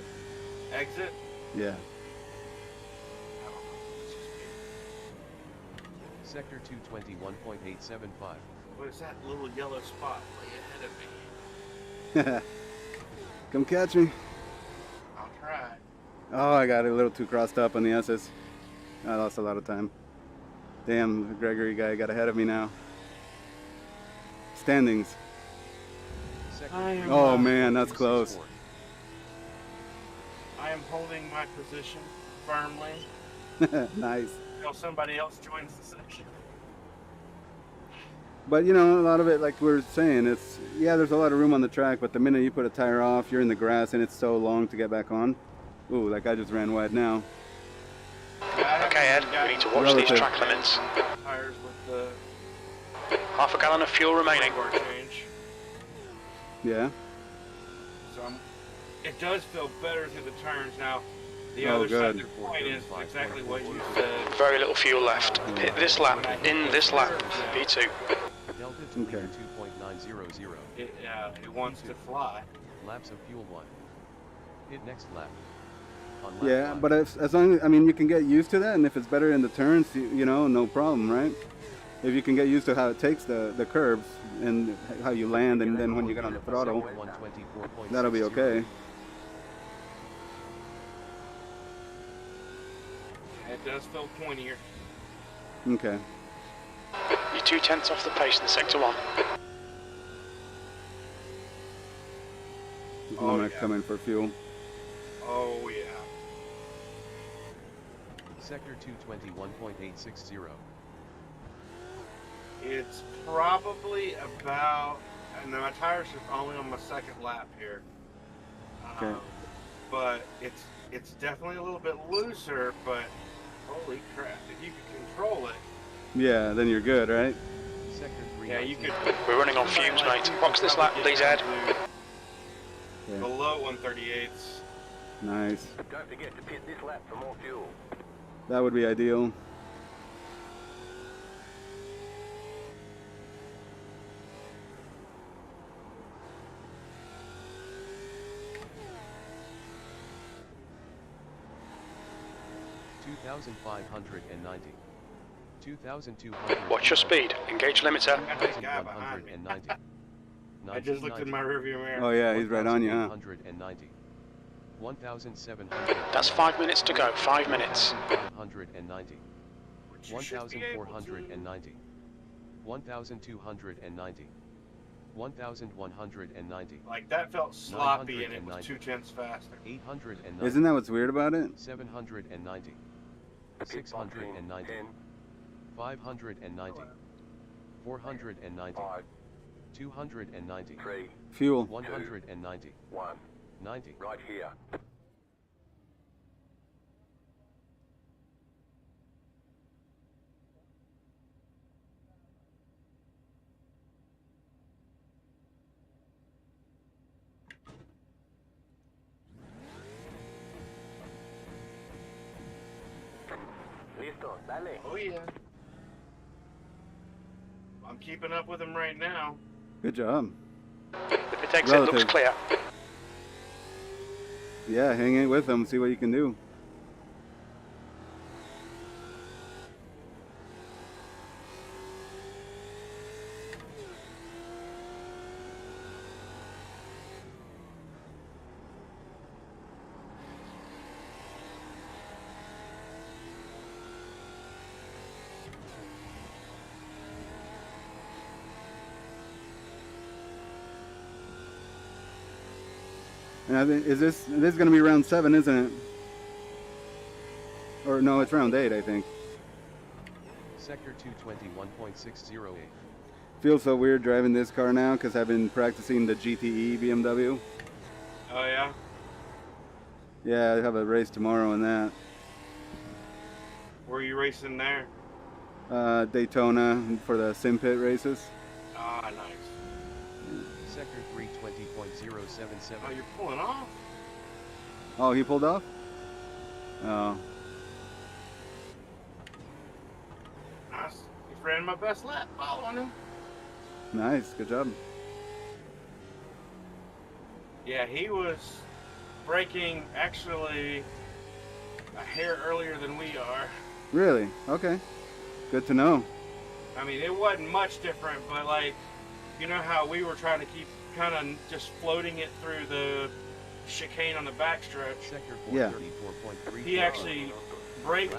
exit, Yeah. I don't know. It's just me. Sector 221.875. What is that little yellow spot way ahead of me? Come catch me. I'll try. Oh, I got a little too crossed up on the S's. I lost a lot of time. Damn, the Gregory guy got ahead of me now. Standings. Sector I am, Oh man, that's close. 364. I am holding my position firmly Nice. until somebody else joins the section. But you know, a lot of it, like we were saying, it's, yeah, there's a lot of room on the track, but the minute you put a tire off, you're in the grass and it's so long to get back on. Ooh, that guy just ran wide now. Okay, Ed, we need to watch these track limits. Tires with the Half a gallon of fuel remaining. bar change. Yeah. So it does feel better through the turns now. The Oh, other side good. of the point is exactly what you said. Very little fuel left. Hit this lap, in this lap, P2. Delta to Okay. leader 2.900. It wants to fly. Laps of fuel 1. Hit next lap. On lap Yeah, 5. but as long as, I mean, you can get used to that, and if it's better in the turns, you know, no problem, right? If you can get used to how it takes the curves and how you land, and then when you get on the throttle, 124.60. that'll be okay. It does feel pointier. Okay. You're 2/10 off the pace in sector 1. Oh, I'm gonna yeah. come in for fuel. Oh yeah. Sector 221.860. It's probably about, and my tires are only on my second lap here. Okay. But it's definitely a little bit looser, but holy crap, if you can control it. Yeah, then you're good, right? Sector 3. Yeah, you could. We're running on fumes, mate. Box this lap, please, Ed. Okay. Below 138s. Nice. Don't forget to pit this lap for more fuel. That would be ideal. $2,590. 2,200. Watch your speed. Engage limiter. I got that guy behind me. 1,190. I just looked in my rearview mirror. Oh yeah, he's right on you, huh? 1,890. 1,700. That's 5 minutes to go. 5 minutes. 1,590. Which you should be able to. 1,490. 1,290. 1,190. Like that felt sloppy and it was 2/10 faster. 890. Isn't that what's weird about it? 790. 690. 590. 490. 5, 290. 3, Fuel. 190. 1. 90. Right here. Listo, dale. Oh yeah. I'm keeping up with him right now. Good job. The pit exit looks Relative. clear. Yeah, hang in with them, see what you can do. And I think, this is going to be round 7, isn't it? Or no, it's round 8, I think. Sector 221.608. Feels so weird driving this car now because I've been practicing the GTE BMW. Oh yeah. Yeah, I have a race tomorrow in that. Where are you racing there? Daytona for the sim pit races. Ah, nice. Sector 320.077. Oh, you're pulling off? Oh, he pulled off? Oh. ran my best lap following him. Nice, good job. Yeah, he was braking actually a hair earlier than we are. Really? Okay. Good to know. I mean, it wasn't much different, but like, you know how we were trying to keep kind of just floating it through the chicane on the backstretch. Sector Yeah. 434.3. He actually braked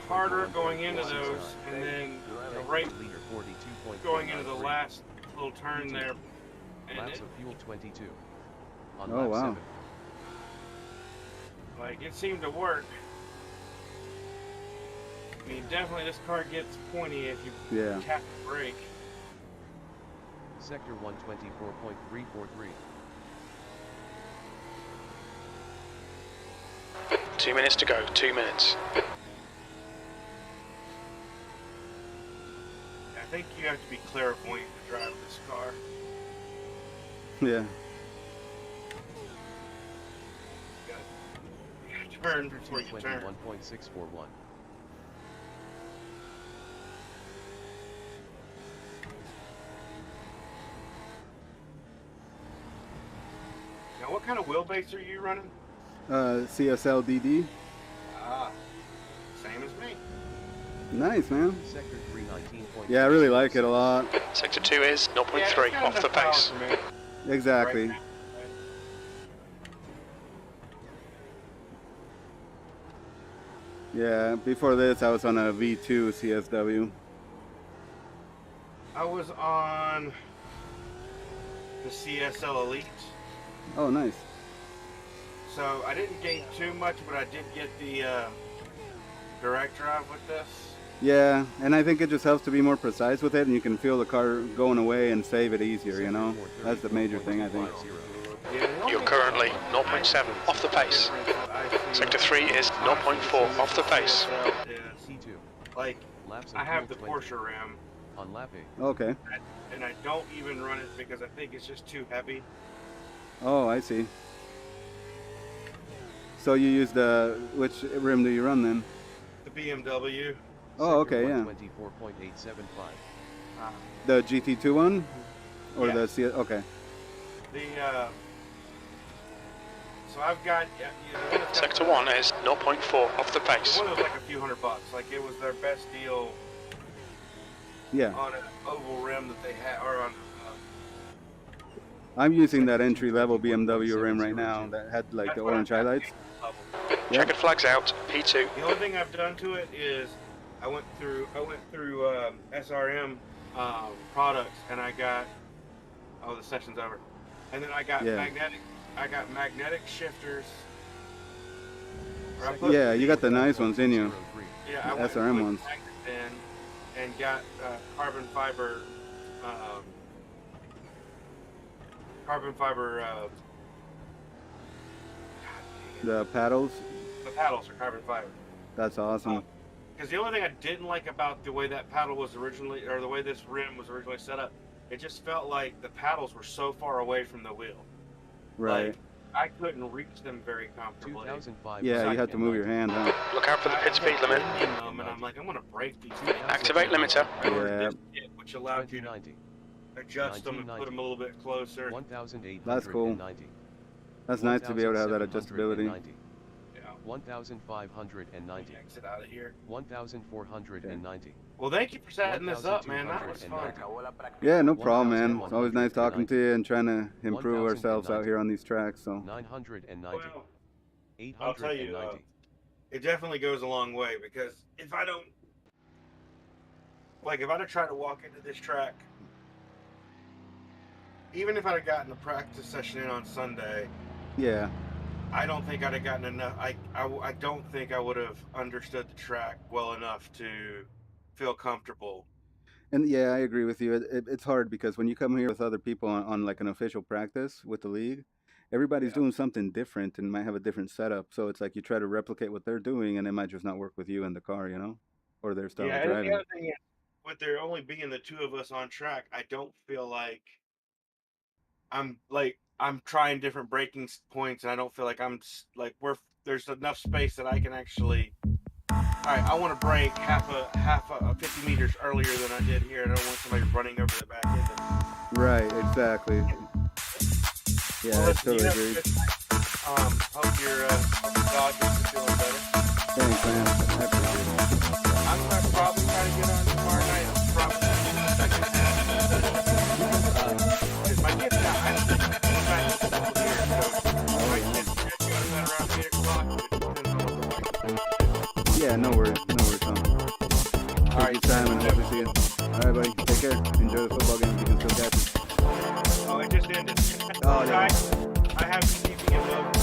harder going into those, and then the rate Leader 42.493. going into the last little turn there. And Laps it, of fuel 22. On Oh, lap wow. 7. like, it seemed to work. I mean, definitely this car gets pointy if you Yeah. tap the brake. Sector 124.343. 2 minutes to go, 2 minutes. I think you have to be clairvoyant to drive this car. Yeah. You gotta turn before you turn. 221.641. Now, what kind of wheelbase are you running? CSL DD. Ah, same as me. Nice, man. Sector 319.3. Yeah, I really like it a lot. Sector 2 is 0.3 Yeah, it's got off the enough power pace. for me Exactly. right now. Yeah, before this I was on a V2 CSW. I was on the CSL Elite, Oh, nice. so I didn't gain too much, but I did get the direct drive with this. Yeah, and I think it just helps to be more precise with it, and you can feel the car going away and save it easier, you know? That's the major thing, I think. Yeah, the You're only currently 0.7 off the pace. difference I see Sector 3 is 0.4 off the pace. CSL is, C2. like, Laps of I have the fuel 20. Porsche rim, On lap 8. Okay. and I don't even run it because I think it's just too heavy. Oh, I see. So you use the, which rim do you run then? The BMW. Oh, okay, yeah. 124.875. Uh, The GT2 one? Or the Yes. CS, okay. So I've got the one that's got Sector the- 1 is 0.4 off the The pace. one that was like a few $100. Like it was their best deal Yeah. on an oval rim that they had, or on. I'm using that entry-level BMW rim right now that had like That's the what orange I've got highlights. level. Checkered flags out, P2. The only thing I've done to it is I went through SRM products, and I got the session's over, and then I got Yeah. magnetic shifters. Or I Sector put- Yeah, you got the nice ones in you. 03. Yeah, I The went SRM and put ones. magnets in and got carbon fiber. The paddles. The paddles are carbon fiber. That's awesome. Because the only thing I didn't like about the way that paddle was originally, or the way this rim was originally set up, it just felt like the paddles were so far away from the wheel. Right. Like, I couldn't reach them very comfortably. 2005. Yeah, you have to move your hand, huh? Look out for the I pit speed kept limit. bending them, and I'm like, I'm gonna break these things. Activate limiter. I ordered Yeah. this kit, which allowed you to 2090. adjust them and put them a little bit closer. 1,890. That's cool. That's nice to be able to have that adjustability. 1,790. Yeah. 1,590. Exit out of here. 1,490. Well, thank you for setting this up, man. That was fun. 1,290. Yeah, no problem, man. It's always nice talking to you and trying to improve 1,090. ourselves out here on these tracks. So 990. Well, I'll tell you, 890. it definitely goes a long way, because if I don't, like, if I'd have tried to walk into this track, even if I'd have gotten a practice session in on Sunday, yeah, I don't think I'd have gotten enough. I don't think I would have understood the track well enough to feel comfortable. and yeah, I agree with you. It's hard because when you come here with other people on like an official practice with the league, everybody's doing something different and might have a different setup. So it's like you try to replicate what they're doing, and it might just not work with you in the car, you know, or their style Yeah, of and driving. the other thing is, with there only being the two of us on track, I don't feel like I'm trying different braking points, and I don't feel like there's enough space that I can actually right, I want to break half a 50 meters earlier than I did here. I don't want somebody running over the back end. Right, exactly. Yeah, Well, I totally agree. Hope your dog is feeling better. Thanks, man. I appreciate it. I'm going to probably try to get on tomorrow night. I'm probably going to do the second half. Because my kids got, I'm back to school here, so my kids should go to bed around 8 o'clock. But it depends on what the wife is. Yeah, no worries, Tom. Take your time and happy to see you. All right, buddy. Take care. Enjoy the football game if you can still catch it. Oh, it just ended. Oh, yeah. I have keeping it above the,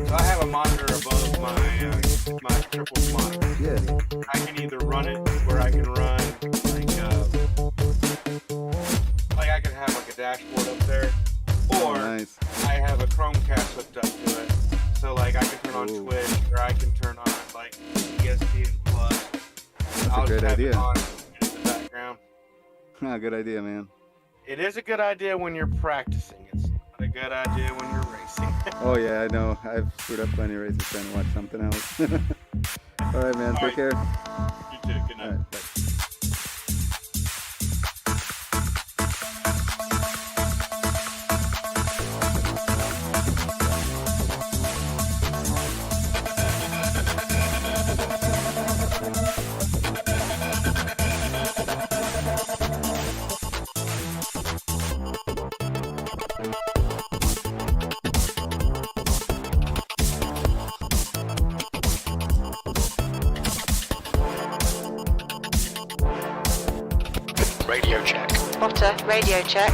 so I have a monitor above my triple monitor. Yeah. I can either run it where I can run like I can have like a dashboard up there, or Nice. I have a Chromecast hooked up to it, so like I can turn on Twitch or I can turn on like ESPN Plus. That's a great idea. It on in the background. Good idea, man. It is a good idea when you're practicing. It's not a good idea when you're racing. Oh, yeah, I know. I've screwed up plenty of races trying to watch something else. All right, man. Take care. You too. Good night. All right, bye. Radio check. Spotter, radio check.